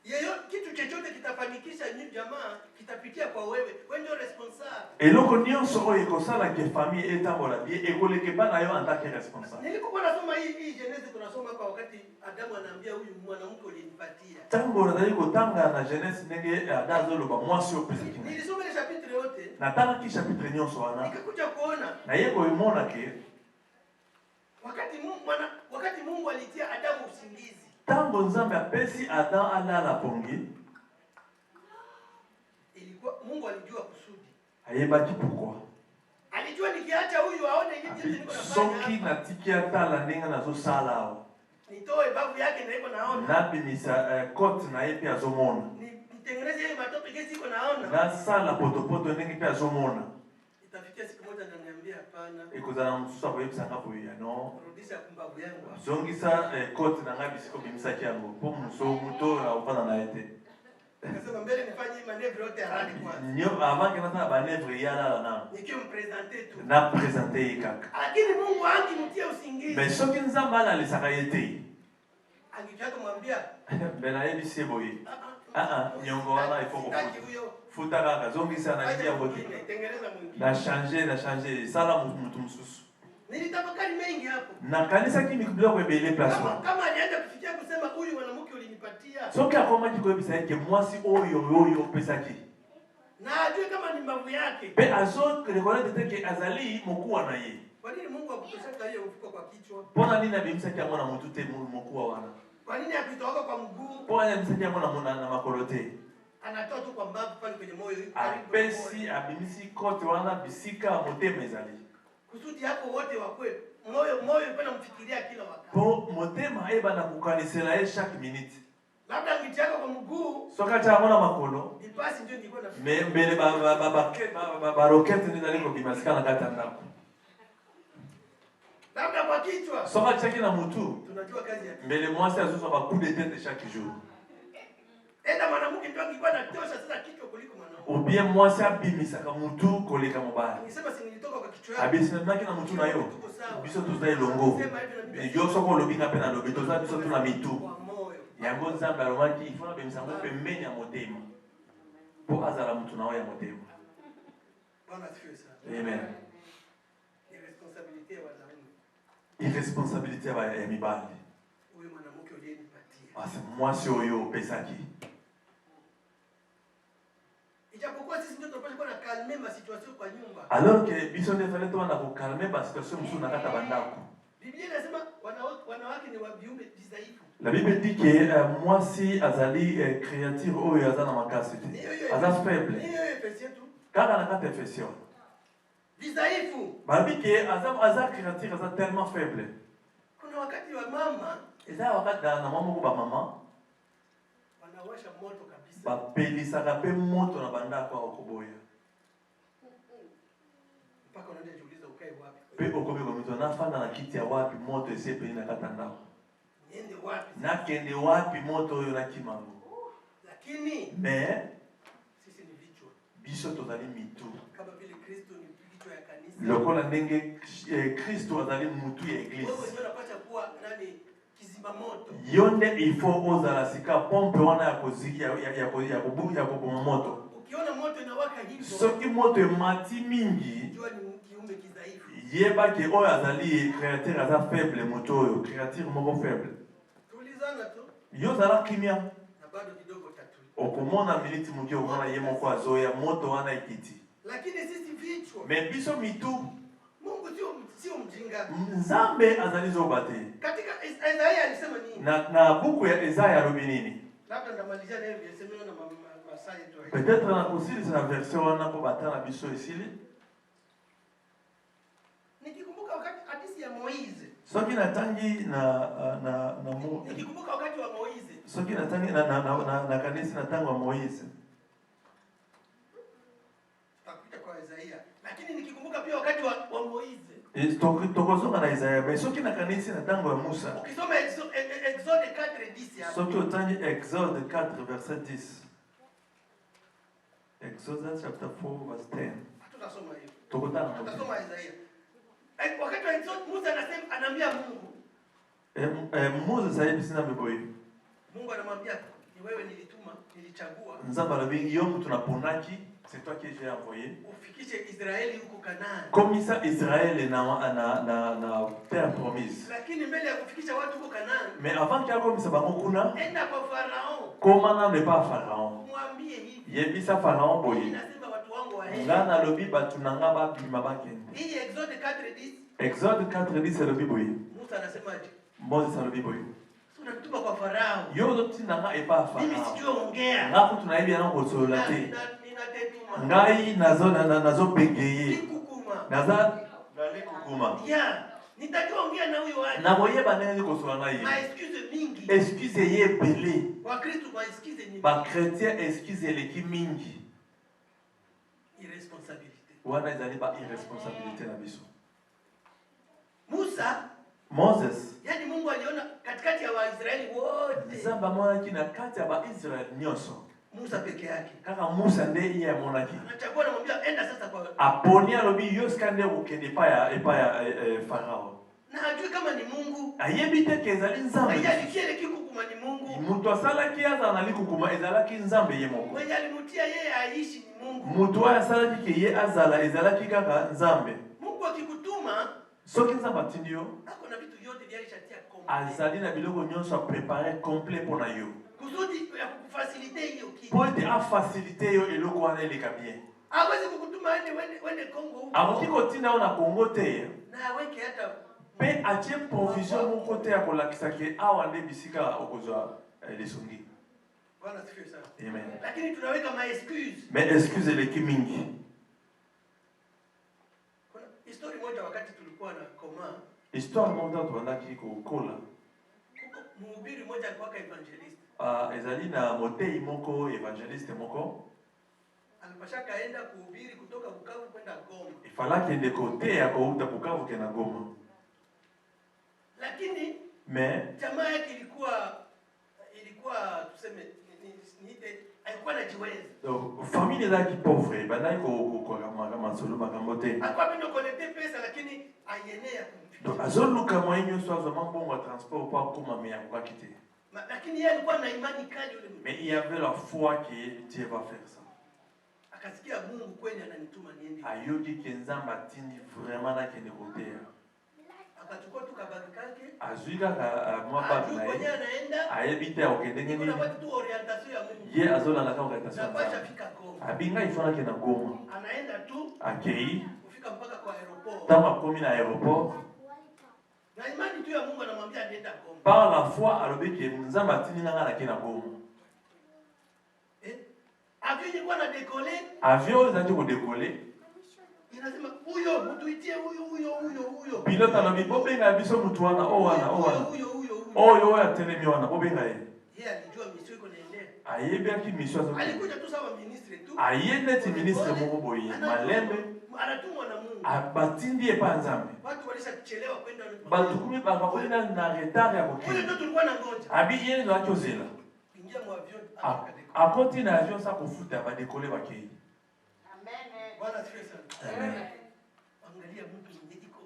Yeyo kitu chochote kitafanikisha jamaa itapitia kwa wewe. Wewe ndio responsable. Eloko nyonso oyo ekosala ke famille etambola bien ekolekeba na yo en tant que responsable. Nilipokuwa nasoma hii Genèse tunasoma kwa wakati Adamu anaambia huyu mwanamke ulinipatia. Tango nazali kotanga na Genèse ndenge Adam azoloba mwasi opesaki. Nilisoma ile chapitre yote. Natanga ki chapitre nyonso wana. Nikakuja kuona. Na ye koimona ke wakati Mungu alitia Adamu usingizi. Tango Nzambe apesi Adam alala pongi. Mungu alijua kusudi. Ayebaki pourquoi. Alijua nikiacha huyu aone hivi niko nafanya. Soki natiki atala ndenge nazosala awo. Nitoe babu yake na iko naona. Nabimisa kote na ye pe azomona. Nitengeneze ile matope kesi iko naona. Nasala potopoto ndenge pe azomona. Itafikia siku moja ndaniambia hapana. Ekozala msusa koyebisa nga boya no. Rudisha kumbabu yangu. Zongisa kote na nga bisiko bimisaki yango. Po muso muto na opana na ete. Akasema mbele nifanye manevre yote haraka kwanza. Nyo avant que nata manevre yala na. Nikimpresenter tu. Na présenter kaka. Lakini Mungu angimtia usingizi. Mais soki Nzamba ala lisaka yete. Angitaka kumwambia. Bena yebisi boye. Nyongo wana il faut kufuta. Futa kaka zongisa na njia bote. Tengeneza mwingine. Na changer sala mutu mususu. Nilitafakari mengi hapo. Na kanisa kimi kubila kwa bele place. Kama alianza kufikia kusema huyu mwanamke ulinipatia. Soki akoma jikoyebisa yake mwasi oyo pesaki. Na ajue kama ni mbavu yake. Pe azo reconnaître que azali mokuwa na ye. Kwa nini Mungu akutoshaka hiyo mfuko kwa kichwa? Pona nini abimisaki yango na mutu te mokuwa wana? Kwa nini akitoka kwa mguu? Pona abimisaki yango na makolo te? Anatoa tu kwa mbavu pale kwenye moyo hivi karibu. Apesi abimisi kote wana bisika motema ezali. Kusudi hapo wote wakwe moyo ipenda mfikiria kila wakati. Po motema eba na kukanisela ye chaque minute. Labda ngitiaka kwa mguu. Soka cha mwana makolo. Dipasi ndio nilikuwa na. Mbele ba rocket ni ndani kwa bimasikana kata ndako. Labda kwa kichwa. Soka chaki na mutu. Tunajua kazi yake. Mbele mwasi azusa ba coup de tête chaque jour. Enda mwanamke ndio angekuwa anatosha sasa kichwa kuliko mwanamke. Ou bien mwasi abimisaka mutu koleka mobali. Nisema si nilitoka kwa kichwa yake. Abisimaki na mutu na yo. Biso tuza ilongo. Yo soko lobinga pe na lobi toza biso tuna mitu. Yango Nzambe alobaki ifona bemisango pembeni ya motema. Po azala mutu na yo ya motema. Bwana asifiwe sana. Amen. Irresponsabilité ya mibali. Huyo mwanamke uliyenipatia. Asa mwasi oyo opesaki. Ijapokuwa sisi ndio tunapaswa kuwa na calmer ma situation kwa nyumba. Alors que biso ndio fallait to na calmer ba situation msu na kata bandako. Biblia inasema wanawake ni wa viumbe dhaifu. La Bible dit que mwasi azali créature oyo azana makasi. Aza faible. Ni Efesien tu. Kaka na kata Efesien. Dhaifu. Babi que aza créature aza tellement faible. Kuna wakati wa mama, eza wakati na mama ko ba mama wanawasha moto kabisa. Bapelisaka pe moto na bandako akoboya. Mpaka unaenda jiuliza ukae wapi? Pe okomi komito nafanda na kiti ya wapi moto esepeli na kata ndako. Niende wapi? Nakende wapi moto oyo nakimango. Lakini mais sisi ni vichwa. Biso tozali mitu. Kama vile Kristo ni kichwa ya kanisa. Lokola ndenge Kristo azali mutu ya eglise. Wewe ndio unapaswa kuwa nani kizima moto. Yonde il faut ozala sika pompe wana ya koziki ya kuboma moto. Ukiona moto inawaka hivyo. Soki moto emati mingi. Jua ni kiumbe kidhaifu. Yeba ke oyo azali créateur aza faible moto oyo créature moko faible. Tulizana tu. Yo zala kimia. Na bado kidogo tatu. Okomona miniti muke omona ye moko azoya moto wana ekiti. Lakini sisi vichwa. Mais biso mitu. Mungu sio mjinga. Nzambe azali zobate. Katika Isaya alisema nini? Na buku ya Isaya alobi nini? Labda ndamalizia leo nisemeni na Masai tu. Peut-être na kusili na version wana ko batana biso isili. Nikikumbuka wakati hadithi ya Moize. Soki natangi nikikumbuka wakati wa Moize. Soki natangi na kanisa na tango wa Moize. Tutakuja kwa Isaya. Lakini nikikumbuka pia wakati wa Moize. Tokozonga na Isaya, mais soki na kanisa na tango ya Musa. Ukisoma Exode 4:10 hapo. Soki otangi Exode 4 verset 10. Exode chapter 4 verse 10. Tutasoma hiyo. Tutasoma Isaya. Wakati wa Exode Musa anaambia Mungu. Moses ayebisi na meboyi. Mungu anamwambia Nzamba la bingi yom tunaponaki, c'est toi que j'ai envoyé. Comme ça Israël est na terre promise. Mais avant qu'il y ait comme ça bakokuna, comment ne pas Pharaon? Yebisa Pharaon boyi. Ngana lobi batunanga ba bima bakende. Exode 4:10 c'est le biboyi. Moses le biboyi. Yo dotinanga epa Pharaon. Ngaku tunaibi yana kosolola te. Ngai nazo begeye. Naza nale kukuma. Nitakiongea na huyo watu. Na boye banene kosolola ngai. Excuse mingi. Excuse ye belé. Wa Kristo ba excuse ni. Ba chrétien excuse les ki mingi. Irresponsabilité. Wana ezali ba irresponsabilité na biso. Moses. Yani Mungu aliona katikati ya Waisraeli wote. Nzamba mwana kina kati ya Waisraeli nyonso. Musa peke yake. Kaka Musa ndiye yeye monaki. Anachagua anamwambia enda sasa kwa Aponia lobi yoskande ukende pa ya Farao. Na hajui kama ni Mungu. Ayebite kezali nzambe. Mwenye alikiele kikukuma ni Mungu. Mutu asala kiaza analikukuma ezalaki nzambe ye moko. Mwenye alimutia yeye aishi ni Mungu. Mutu asala ki ye azala ezalaki kaka nzambe. Mungu akikutuma soki nzambe atindio. Ako na vitu vyote vya alishatia kombe. Azali na biloko nyonso préparer complet pour na yo. Kusudi ya kukufasilite hiyo kitu. Pour te a faciliter yo eloko wana eleka bien. Hawezi kukutuma wende Kongo huko. Akoki kotina ona Kongo te. Na aweke hata pe atie provision moko te ya kolakisa ke awa nde bisika okozwa lesongi. Bwana sifiwe sana. Amen. Lakini tunaweka ma excuse. Mais excuse eleki mingi. Kuna histori moja wakati tulikuwa na koma. Histoire moja tuandaki kokola. Mhubiri mmoja alikuwa evangelist. Ezali na motei moko evangeliste moko. Alipasha kaenda kuhubiri kutoka Bukavu kwenda Goma. Ifalaki ende kote ya kouta Bukavu kena Goma. Lakini jamaa yake ilikuwa tuseme niite alikuwa anajiweza. Donc famille là qui pauvre banai ko kama solo makambo te. Alikuwa pendo collecter pesa lakini aienea. Donc azoluka mwenye so azoma mbongo transport pa koma me yakwa kite. Lakini yeye alikuwa na imani kali yule mtu. Mais il y avait la foi que Dieu va faire ça. Akasikia Mungu kweli ananituma niende. Ayoki kenzamba tindi vraiment na kende kotea. Akachukua tu kabaki kake. Azuika ka mwaba na yeye. Anaenda. Ayebite okendenge ni. Kuna watu orientation ya Mungu. Ye azola na ka orientation. Napasha fika Goma. Abinga ifana kena Goma. Anaenda tu. Akei. Kufika mpaka kwa aeroport. Tama komi na aéroport. Na imani tu ya Mungu anamwambia nenda Goma. Par la foi alobeki nzamba tindi nga na kena Goma. Avion ilikuwa na décoller. Avion izanji ko décoller. Inasema huyo mtu itie huyo. Pilote alobi bobenga biso mutu wana wana. Oyo atelemi wana bobenga ye. Yeye alijua mission iko naendea. Ayebiaki mission azo. Alikuja tu sawa ministre tu. Ayende ministre moko boye. Malembe. Anatumwa na Mungu. Abatindi epa nzambe. Watu walishachelewa kwenda huko. Batu kumi bakakwenda na retard ya kokende. Huyo ndio tulikuwa na ngoja. Abi yeye ndo achozela. Ingia mu avion. Akoti na avion sa kofuta ba décoller bakei. Amen. Bwana asifiwe sana. Amen. Angalia mtu ndiko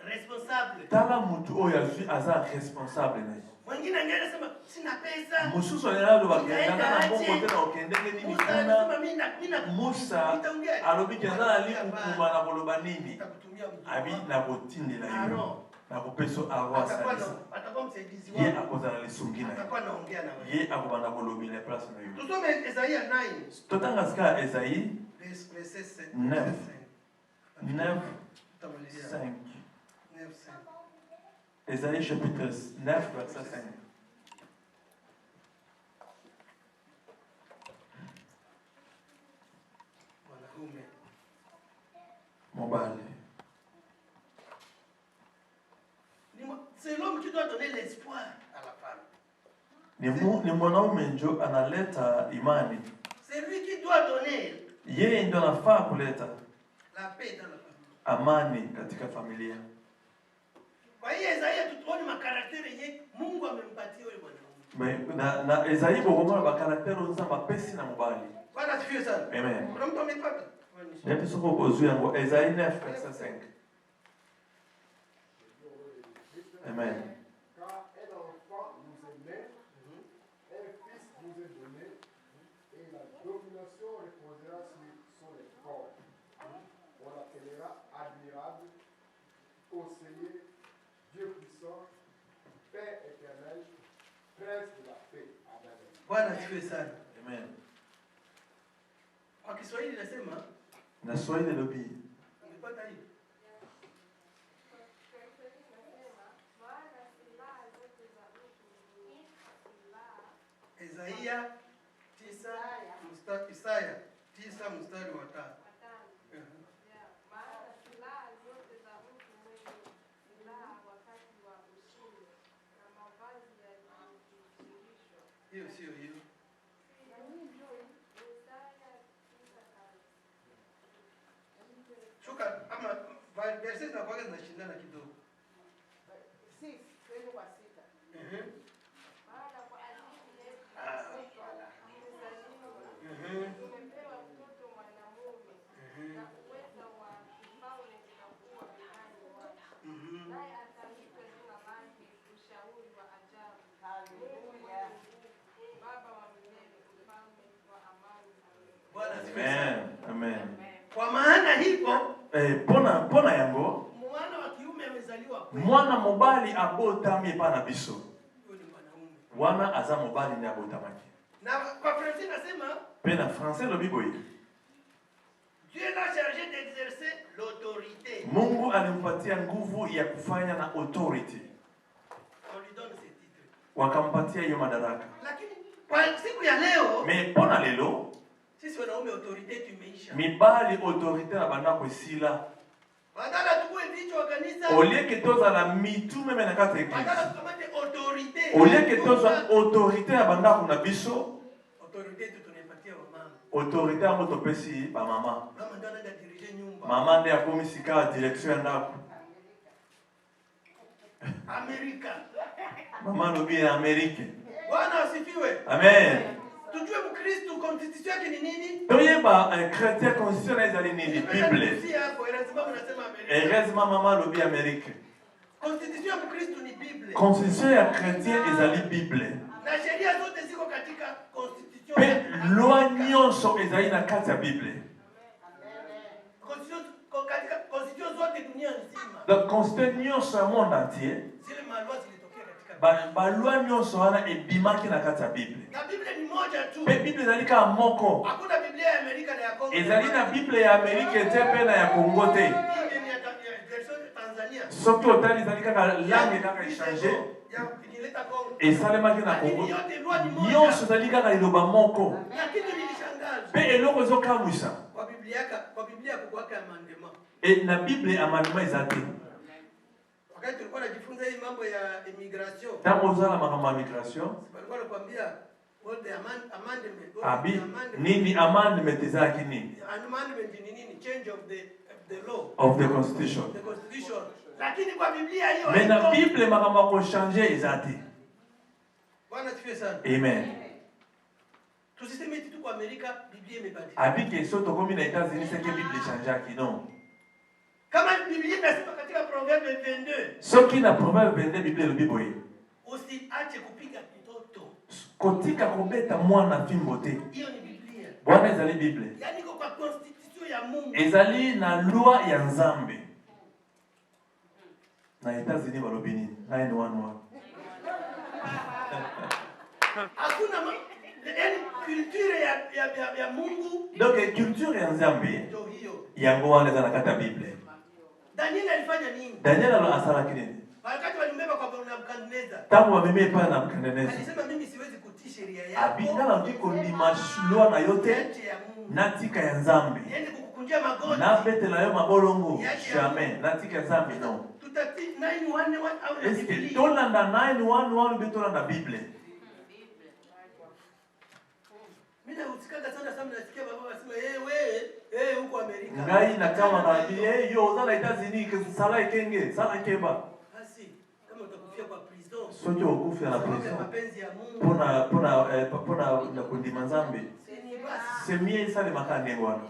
responsable. Tala mtu oyo aza responsable na. Mwingine angesema sina pesa. Mususu alalo bakenda na bongo tena okendenge nini kana. Musa alobi kenda ali kukuma na koloba nini. Abi na kotindela yo. Na kopeso awa salisa. Atakuwa msaidizi wako. Ye akozala lisungina. Atakuwa anaongea na wewe. Ye akobana kolobi la place na yo. Tusome Isaia 9. Totanga sika Isaïe 9. 9. 5. Isaïe chapitre 9 verset 5. Mobile. C'est l'homme qui doit donner l'espoir à la femme. Ni mwanaume njo analeta imani. C'est lui qui doit donner. Yeye ndio anafaa kuleta la paix dans la famille. Amani katika familia. Kwa hiyo Isaia tutuone makarakteri yenye Mungu amempatia yule mwanaume. Na Isaia bogoma ba karakteri nza mapesi na mobali. Bwana asifiwe sana. Amen. Kuna mtu amepata? Ndio soko bozu yango Isaia 9 verset 5. Amen. Car un enfant nous est né, un fils nous est donné. Bwana asifiwe sana. Amen. Kwa Kiswahili nasema Na Swahili lobi. umepata hiyo? Isaya 9 mstari wa 5. Hiyo sio hiyo. Shuka ama verses na kwa zinashindana kidogo. Tumepewa mtoto mwanamume na uwezo wa kifalme utakuwa begani mwake. Naye ataitwa jina lake Mshauri wa Ajabu, Baba wa milele, Mfalme wa amani. Bwana asifiwe. Amen. Kwa maana hivyo pona yango mwana wa kiume amezaliwa kwetu. mwana mobali abotami pana biso. Huyo ni mwanamume. Wana aza mobali ni abotamaki. Na kwa Francais nasema Pena français lobi boy. Dieu l'a chargé d'exercer l'autorité. Mungu alimpatia nguvu ya kufanya na authority. On lui donne ce titre. Wakampatia hiyo madaraka. Lakini kwa siku ya leo Me pona lelo sisi wanaume autorité tumeisha. mibali autorité na bana kwesila. Badala tukue vichwa wa kanisa. Olieke toza la mitume mena kata Badala eglise. tukamate autorité. Olieke toza autorité na banda kuna biso. Autorité tunaipatia wa mama. Autorité amo topesi ba mama. Mama ndio anaenda dirige nyumba. Mama ndiye akomisika direction ya ndako. Amerika. Mama lobi ya Amerike. Bwana asifiwe. Amen. Tujue Mkristo constitution yake ni nini? Toyeba chrétien constitution ezali nini Bible. Si hapo lazima unasema Amerika. Heureusement mama lobi Amerike. Constitution ya Mkristo ni Biblia. Constitution ya chrétien ezali Bible. Na sheria zote ziko katika constitution. Pe loi nyonso ezali na kati ya Bible. Constitution zote dunia nzima. Donc constitution nyonso ya monde entier. Zile malwa zilitokea katika Ba loi nyonso wana ebimaki na kati ya Bible. na Biblia ni moja tu. Pe Bible ezali kaka moko. Hakuna Biblia ya Amerika na ya Kongo. Ezali na Bible ya Amerike te pe na ya Congo te. Hii ni ya version ya Tanzania. Soki otali ezali kaka langue kaka échangé. Ya ileta Kongo. Esalemaki na Congo. Nyonso ezali kaka liloba moko. Na kitu nilishangaza. Pe eloko ezokamwisa. Kwa Biblia kukuwaka amendement. Na Bible amendement eza te. Wakati tulikuwa tunajifunza hii mambo ya immigration. Ntango ozala makambo ya migration. Walikuwa wanakuambia what the amendment. Abi nini amendment ezalaki nini? Amendment ni nini? Change of the law. Of the constitution. The constitution. Lakini kwa Biblia hiyo Mais na Bible makambo ya kuchanger eza te. Bwana asifiwe sana. Amen. Tusiseme tu kwa Amerika Biblia imebadilika. Abi kesho tokomi na États-Unis c'est que Bible changeaki non. Kama Biblia inasema katika Proverbe 22. Soki na Proverbe 22 Bible elobi boye. Usiache kupiga mtoto. Kotika kobeta mwana fimbo te. Hiyo ni Biblia. Bwana ezali Bible. Yaani iko kwa constitution ya Mungu. Ezali na loi ya Nzambe. Na États-Unis balobi nini? 911. Hakuna yaani culture ya Mungu. Donc culture ya Nzambe Ndio hiyo. yango wana eza na kati ya Bible. Daniel alifanya nini? Daniel asalaki nini? Wakati walimbeba kwa Nebukadneza. Tango wameme epai na Nebukadneza. Alisema mimi siwezi kutii sheria yako. Abingala ndi kondima loi na yo te Ya Mungu. natika ya Nzambe. Niende kukukunjia magoti. Nabetela yo mabolongo jamais natika ya Nzambe non. Tutati 911 au na Est-ce que Biblia. tolanda 911 be tolanda Bible? Mimi nausikaga sana nasikia baba wasema huko Amerika. Ngai na kama na yo oza na États-Unis sala ekenge sala keba. Basi kama utakufia kwa prison. Soki okufia na prison. Mapenzi ya Mungu. Pona na kondima Nzambe. C'est mieux ça le makane wana.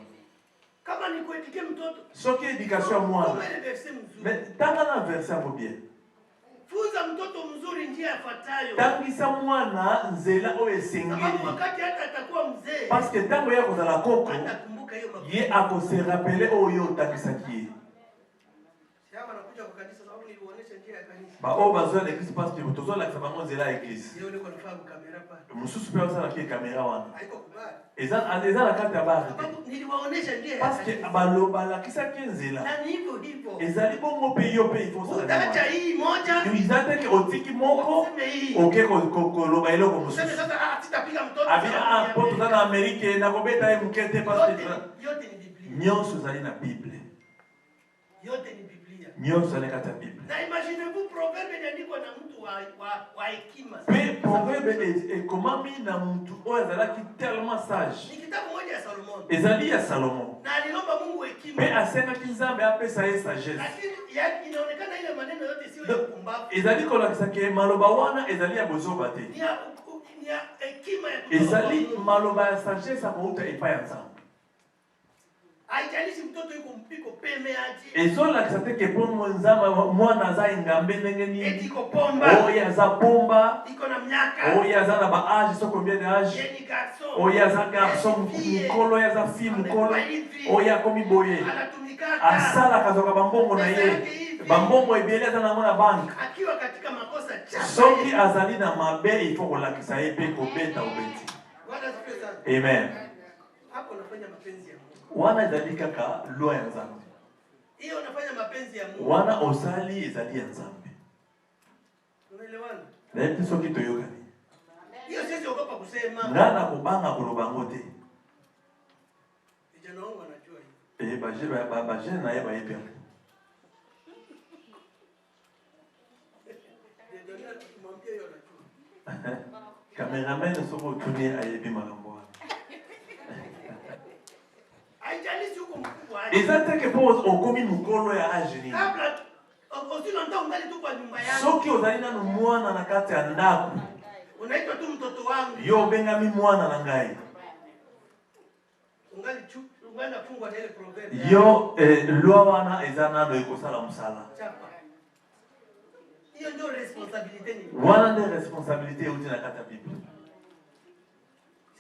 Kama ni kuedike mtoto. Soki éducation mwana. Kama ile verset mzuri. Mais tanga na verset ngo bien. Funza mtoto mzuri njia yafuatayo. Tangisa mwana nzela oyo esengeli. Sababu wakati hata atakuwa mzee. Parce que tango ya kozala koko atakumbuka hiyo mapenzi. ye akose rappeler oyo otangisaki ye. Siama anakuja kwa kanisa Bah, oh, besoin de l'église parce que tu as la caméra de l'église. Mususu pe osala ki caméra wana. Eza la carte ya bar. Parce que baloba la kisa kenzela. Ezali bongo pe yo pe ifo sala. Utacha hii moja. Izate ke otiki moko. Oke ko loba eloko mususu. Sasa sitapiga mtoto. Abi poto na Amerika na kobeta ye mukete parce que yote ni Biblia. nyonso zali na Bible. Yote ni Biblia. Nyonso na kata Bible. Na imaginez-vous proverbe ndiko na mtu wa hekima. Pe proverbe ekomami na mtu oyo azalaki tellement sage. Ni kitabu moja ya Solomon. Ezali ya Salomon. Na aliomba Mungu hekima. Pe asengaki Nzambe apesa ye sagesse. Lakini inaonekana ile maneno yote sio ya upumbavu. Ezali kolakisa ke maloba wana ezali ya bozoba te. Ni ya hekima ya kutoka. Ezali maloba ya sagesse akouta epai ya Nzambe. Haijalishi mtoto yuko peme aje. Ezolakisa te ke po mwana aza engambe ndenge nini. Eti iko pomba. Oyo aza pomba. Iko na miaka. Oyo aza na ba âge so combien de âge. Yeni garçon. Oyo aza garçon mukolo, oyo aza fille mukolo. Oyo akomi boye. Anatumika. Asalaka zoka bambongo na ye. Bambongo ebele aza nango na banke. Akiwa katika makosa chafu. Soki azali na mabe il faut kolakisa ye pe kobeta obeti. Amen. Hapo unafanya mapenzi ya Mungu. Wana ezali kaka loi ya Nzambe. Hiyo unafanya mapenzi ya Mungu. Wana osali ezali ya Nzambe. Unaelewana? Na soki toyokani. Hiyo sisi ogopa kusema. Ngana kubanga koloba ngote. Vijana wangu wanajua hiyo. Baje na ye bayepe. Cameraman soko tuni ayebi makambo. Haijalishi huko mkubwa. Ezate ke po okomi mukolo ya age ni. Kabla usilonta ungali tu kwa nyumba yako. Soki ozali na mwana na kati ya ndako. Unaitwa tu mtoto wangu. Yo bengami mwana na ngai. Ungali nafungwa na ile proverbe. Yo loi wana ezana ndo ekosala musala. Chapa. Hiyo ndio responsibility ni. Wana ndio responsibility uti na kata Biblia.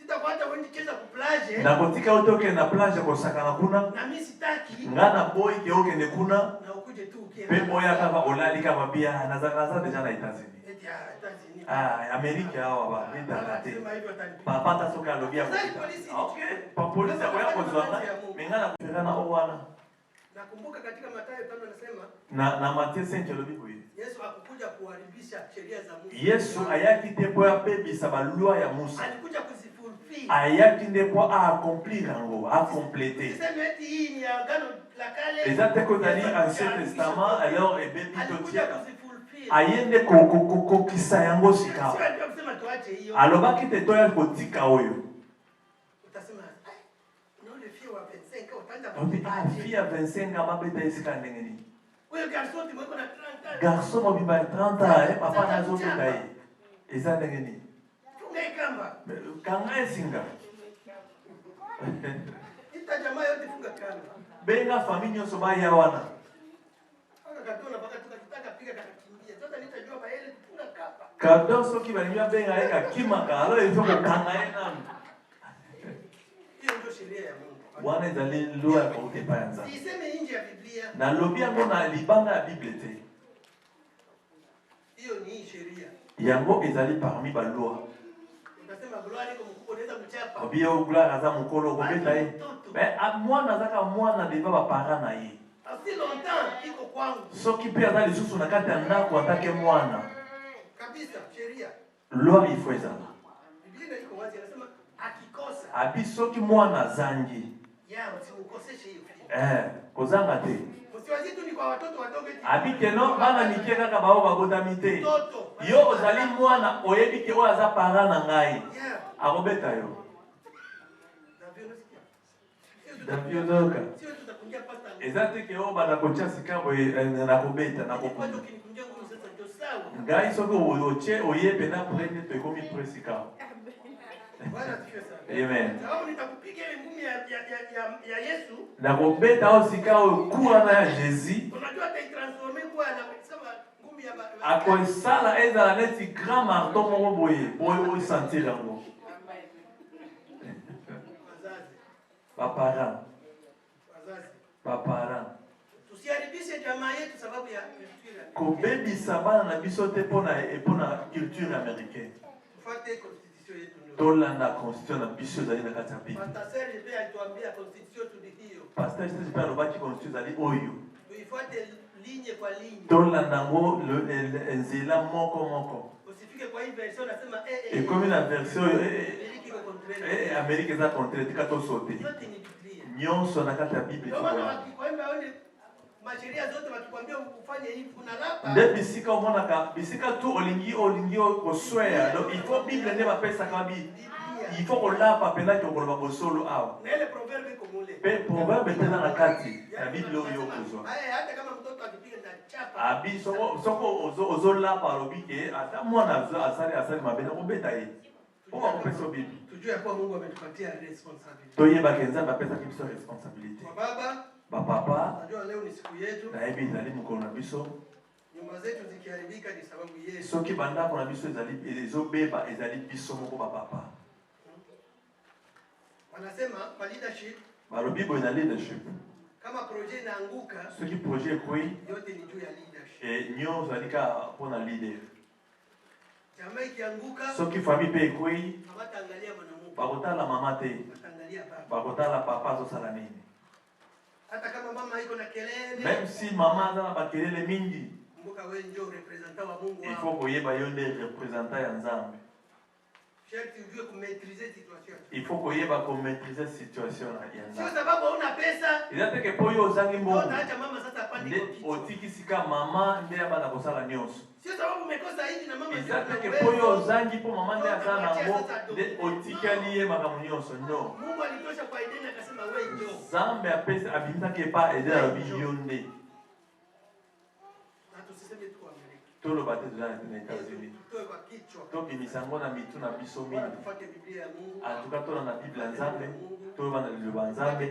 Sitakwata wewe cheza ku plage. Na kotika utoke na plage ko sakana kuna. Na mimi sitaki. Ngana boy ke oke ne kuna. Na ukuje tu ukie. Pe moya kama olali kama bia nazakaza deja na États-Unis. Eti États-Unis. Amerika hawa ba nenda kate. Papa ta soka lobia ko. Okay. Pa polisi ya kozwana. Mengana kupigana owana. Nakumbuka katika Mathayo 5 anasema na Mathayo 5 lobi ko. Yesu hakukuja kuharibisha sheria za Musa. Yesu ayaki te po apebisa ba loi ya Musa. Alikuja kuzifulfill. Ayaki te po accomplir ngo, a compléter. Sema eti hii ni agano la kale. Ezate ko dali Ancien Testament alors ebebi Alikuja totia. kuzifulfill. Ayende ko kisa yango sika. Sio ndio kusema tuache hiyo. Alobaki te toya kotika oyo. Utasema non le fille wa 25 utaanza Obi fille à 25 ans mabeta esika ndenge ni. Wewe garçon tu mweko na 30 ans. Garçon mobimba 30 ans, papa nazo beta ye. Eza ndenge ni. Funga kamba. Kanga esinga. Ita jamaa yote funga kamba. Benga famille nyonso ba ya wana. Akatona mpaka tukataka piga kakimbia. Sasa nitajua baele kufunga kamba. Kadon soki balimia benga eka kimaka alo ifo kanga ye nani. Hiyo ndio sheria ya Mungu. Wana ezali loi ya kote pa ya Nzambe. Iseme nje ya Biblia. Na lobi yango na libanga ya Bible te. Hiyo ni sheria. Yango ezali parmi ba loi. Unasema gloire iko mkubwa unaweza kuchapa. Obio gloire aza mukolo kobeta ye. Mais mwana azaka mwana deva ba parent na ye. Si longtemps iko kwangu. Soki pe aza lisusu na kati ya ndako atake mwana. Kabisa sheria. Loi il faut ezala. Biblia iko wazi anasema akikosa. Abi soki mwana zangi. Ya usimkoseshe hiyo. Kozanga te. Usiwazi tu ni kwa watoto wadogo eti. Abi keno bana mike kaka bao babotami te. Toto. Yo ozali mwana oyebi ke oyo aza parent na ngai. Akobeta yo. Davio doka. Eza te ke oyo bana kotia sika boye na kobeta na kokunda. Ngai soki oche oyepe na prene to ekomi presika. Amen. Ya Yesu. Na kobeta o sika oyo kuwa na Jésus. Unajua atatransformer kwa na kusema ngumi ya akosala ezala neti grand marteau moko boye oyo sentir yango. Baparent. Tusiharibishe jamaa yetu sababu ya kobebisa bana na biso te pona culture américaine. Fuate constitution yetu ndio. Tolanda constitution na biso ezali na kati ya Bible. Pastor Serge pia alituambia constitution tu hiyo. Pasteur Serge pia alobaki constitution ezali oyo. Tuifuate ligne kwa ligne. Tolanda ngo nzela moko. Usifike kwa hii version nasema Et comme la version Amérique eza contraire tika to sauter. Yote ni Biblia. Nyonso na kati ya Bible. Ndio maana wakikwambia wale masheria zote wakikwambia ufanye hivi unalapa. Nde bisika omona bisika tu olingi koswea. Donc il faut Bible ne bapesa kabi. Il faut kolapa pena ki okoloba bosolo awa. Na ile proverbe iko mule. Pe proverbe tena na kati ya Bible oyo kozwa. Hata kama mtoto akipiga na chapa. Abi soko ozolapa alobike ata mwana asali mabena kobeta ye. Pourquoi on pesa Bible? Tujue ya kuwa Mungu ametupatia responsibility. Toyeba kenza bapesa kibiso responsabilité. Baba, papa, najua leo ni siku yetu. Na hivi ezali mukolo na biso. Nyumba zetu zikiharibika ni sababu Yesu. Soki bandako na biso ezobeba ezali biso moko papa. Wanasema kwa leadership. Balobi boye na leadership. Kama projet inaanguka, soki projet koi yote ni juu ya leadership. Nyonso alika pona leader. Jamaa ikianguka, soki famille pe koi, hawataangalia mwanamume. Bakotala mama te. Wataangalia baba. Bakotala papa zo sala nini. Hata kama mama iko na kelele. Même si mama za bakelele mingi. Kumbuka wewe ndio representant wa Mungu. Il faut koyeba yo nde representant ya Nzambe. Il faut koyeba ko maîtriser situation ya Nzambe. Sio sababu una pesa. Ila teke poyo ozangi mbongo. Utaacha mama sasa apande kwa kichwa. Otiki sika mama nde abana kosala nyonso. Sio sababu umekosa hivi na mama sio. Ila teke poyo ozangi po mama nde azana ngo nde otiki aliye makambo nyonso. No. Mungu alitosha kwa Edeni akasema wewe njoo. Nzambe apesa abinza ke pa Edeni abiyonde. Tout le bateau de les États-Unis. Donc il s'engage na mitu na biso mingi. En tout cas, tout la Bible en Nzambe, tout va le Nzambe.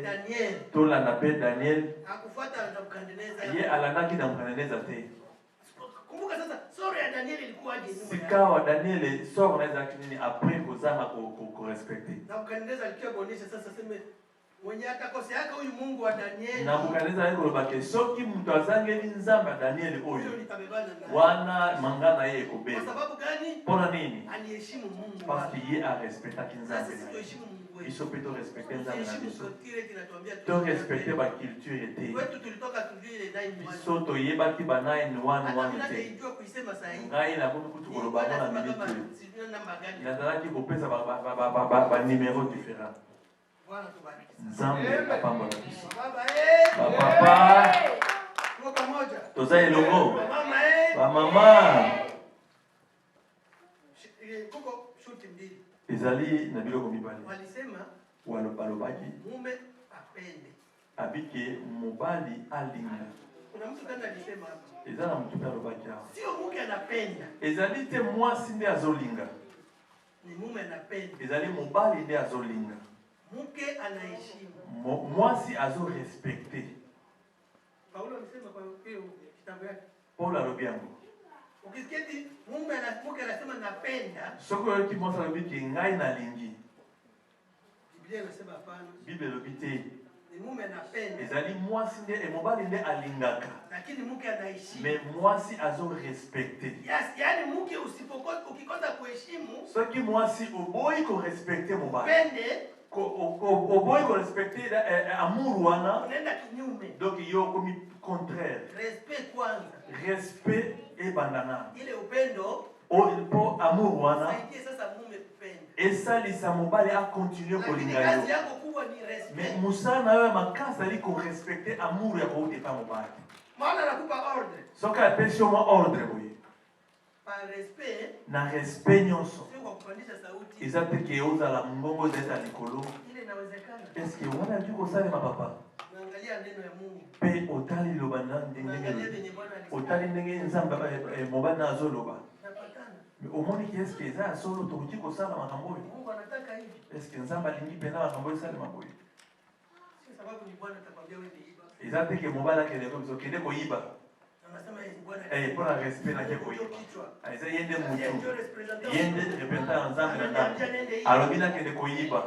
Tout la nape Daniel. Ye alandaki na Nebukadneza te. Kumbuka sasa story ya Daniel ilikuwa aje nyuma. Sikawa Daniel sort na zakini après kozanga ko respecter. Nebukadneza alikuwa kuonesha sasa sema mwenye atakosea yake huyu Mungu wa Daniel. Nebukadneza yeko lobake soki mtu azangeli Nzambe Daniel oyo. Wana mangana ye ko be. Kwa sababu gani? Pona nini? Aliheshimu Mungu. Parce qu'il y a respecta Nzambe. Sisi tuheshimu Mungu wetu. Biso peto respecter Nzambe na biso. Tunatuambia to respecter ba culture te. Wetu tulitoka tujue 911. Biso to yeba ki ba 911 te. Ndio kuisema saa hii. Ngai na kutu kutu koloba na minute. Inazalaki kopesa ba numéro différent. Bwana tubariki. Nzambe apamba na biso. Baba papa. Tuko pamoja. Toza elongo. Mama ba mama. Kuko shuti mbili. Ezali na biloko mibali. Walisema balobaki mume apende. Abike mobali alinga. Kuna mtu kana alisema hapa. Ezala mtu pe alobaki hapo. Sio mke anapenda. Ezali te mwasi nde azolinga. Ni mume anapenda. Ezali mobali nde azolinga. Mke anaheshimu. Mwasi azo respecter. Paulo alisema kwa hiyo kitabu yake. Paulo alobi yango. Ukisiketi mume anasema napenda. Soko yoki mwasi alobi ki ngai nalingi. Biblia inasema hapana. Biblia alobi te. Ni mume anapenda. Ezali mwasi nde mobali nde alingaka. Lakini mke anaheshimu. Mais mwasi azo respecter. Yes, yani mke ukikosa kuheshimu. Soki mwasi oboyi ko respecter mobali. Pende. Oboyi ko respecter amour wana. Unaenda kinyume. Donc yo komi contraire. Respect kwanza. Respect et bandana. Ile upendo. Po amour wana. Saidie sasa mume kupenda. Esalisa mobali a continuer kolinga yo. Kazi yako kubwa ni respect. Mais musana wewe makasa ali ko respecter amour ya ko pa mobali. Maana anakupa ordre. Soka apesho mo ordre boye. Par respect. Na respect nyonso. Sio kwa kupandisha sauti. Ezate ke oza la mbongo zeta likolo. Ile inawezekana. Est-ce que wana juko sale ma papa? Naangalia neno ya Mungu. Pe otali lobana ndenge. Otali ndenge nzamba mobana azoloba. Omoni ki est-ce que eza solo tokoki kosala makambo oyo? Mungu anataka hivi. Est-ce que nzamba alingi pena makambo oyo esala makambo oyo? Sio sababu ni Bwana atakwambia wewe iba. Eza te ke mobali akende kobiso kende koyiba. Anasema yeye Bwana. Pour la respect na ke koyiba. Eza yende mutu. Yende representant nzambe na ndako. Alobi na kende koyiba.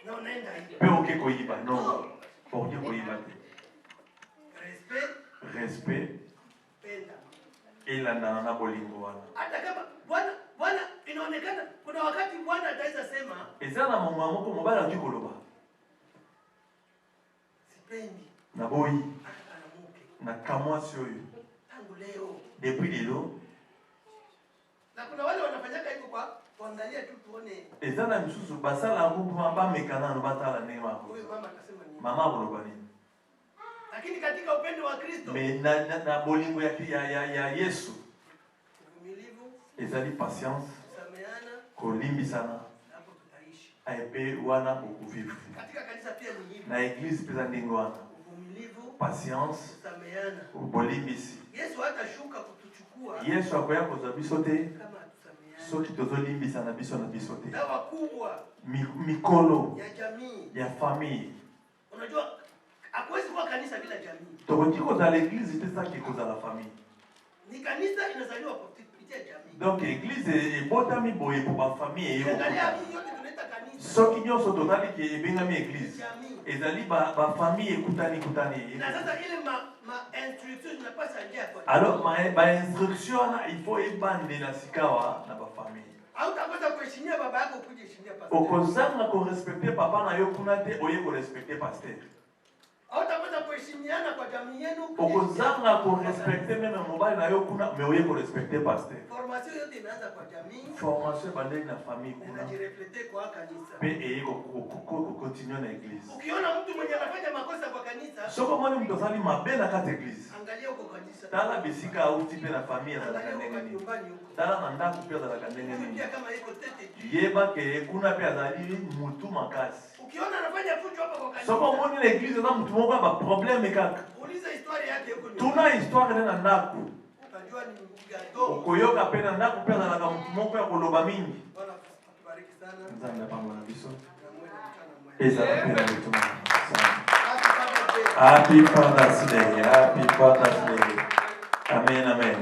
Na unaenda hivi. Pe oke koyiba. Non. Oke koyiba te. Respect. Respect. Penda. Hata kama Bwana inaonekana kuna wakati Bwana ataweza sema sipendi na boy na kamwa sio tangu leo depuis lelo. Na kuna wale wanafanyaka hivyo kwa kuangalia tu tuone. Ezana msusu basala ngumba bamekana no batala nema. Huyo mama akasema nini? Mama aloba nini? Lakini katika upendo wa Kristo. Na bolingo ya Yesu. Uvumilivu. Ezali patience. Kusameana. Kolimbisana. Hapo tutaishi. Aipe wana ukuvivu. Katika kanisa pia ni hivyo. Na eglise pesa ndingwana. Uvumilivu. Patience. Kusameana. Ubolimbisi. Yesu hatashuka kutuchukua. Yesu akoya kozabisote. Kama soki tozolimbisa na biso na biso te. Dawa kubwa mikolo ya jamii ya famille. Unajua hakuwezi kuwa kanisa bila jamii. Tokoki kozala l'église te saki kozala famille. Ni kanisa inazaliwa kupitia jamii. Donc église ebotami boye po ba famille yo. Angalia hii yote tunaita kanisa. Soki nyonso totali ke ebengami église. Jamii. Ezali ba famille ekutani. Na sasa ile ma instruction tunapasa njia kwa. Alors ma instruction il faut ebande na sikawa na ba famille. Hautaweza kuheshimia baba yako kuja heshimia pastor. Okozanga ko respecter papa na yo kuna te oye ko respecter pasteur. Hautaweza kuheshimiana kwa jamii yenu. Okozanga ko respecter même mobile na yo kuna mais oye ko respecter pasteur. Formation yote inaanza kwa jamii. Formation bande na famille kuna. Inajireflete kwa kanisa. Pe eko continue na église. Ukiona mtu mwenye anafanya makosa kwa kanisa, soko mwani mtu asali mabe na kati église. Angalia uko kanisa. Tala bisika au tipe na famille za kanenge. Tala na ndaku pia za kanenge. Pia kama iko tete. Yeba ke kuna pia zali mutu makasi. Ukiona anafanya fujo hapa kwa kanisa. Soko mwani na église na mtu moko ba problème kaka. Uliza historia yake huko nyuma. Tuna histoire na ndaku. Utajua ni mgado. Ukoyoka pena ndaku pia za mtu moko ya koloba mingi. Bwana tubariki sana. Nzambe pamoja na biso. Happy Father's Day. Happy Father's Day. Amen, amen.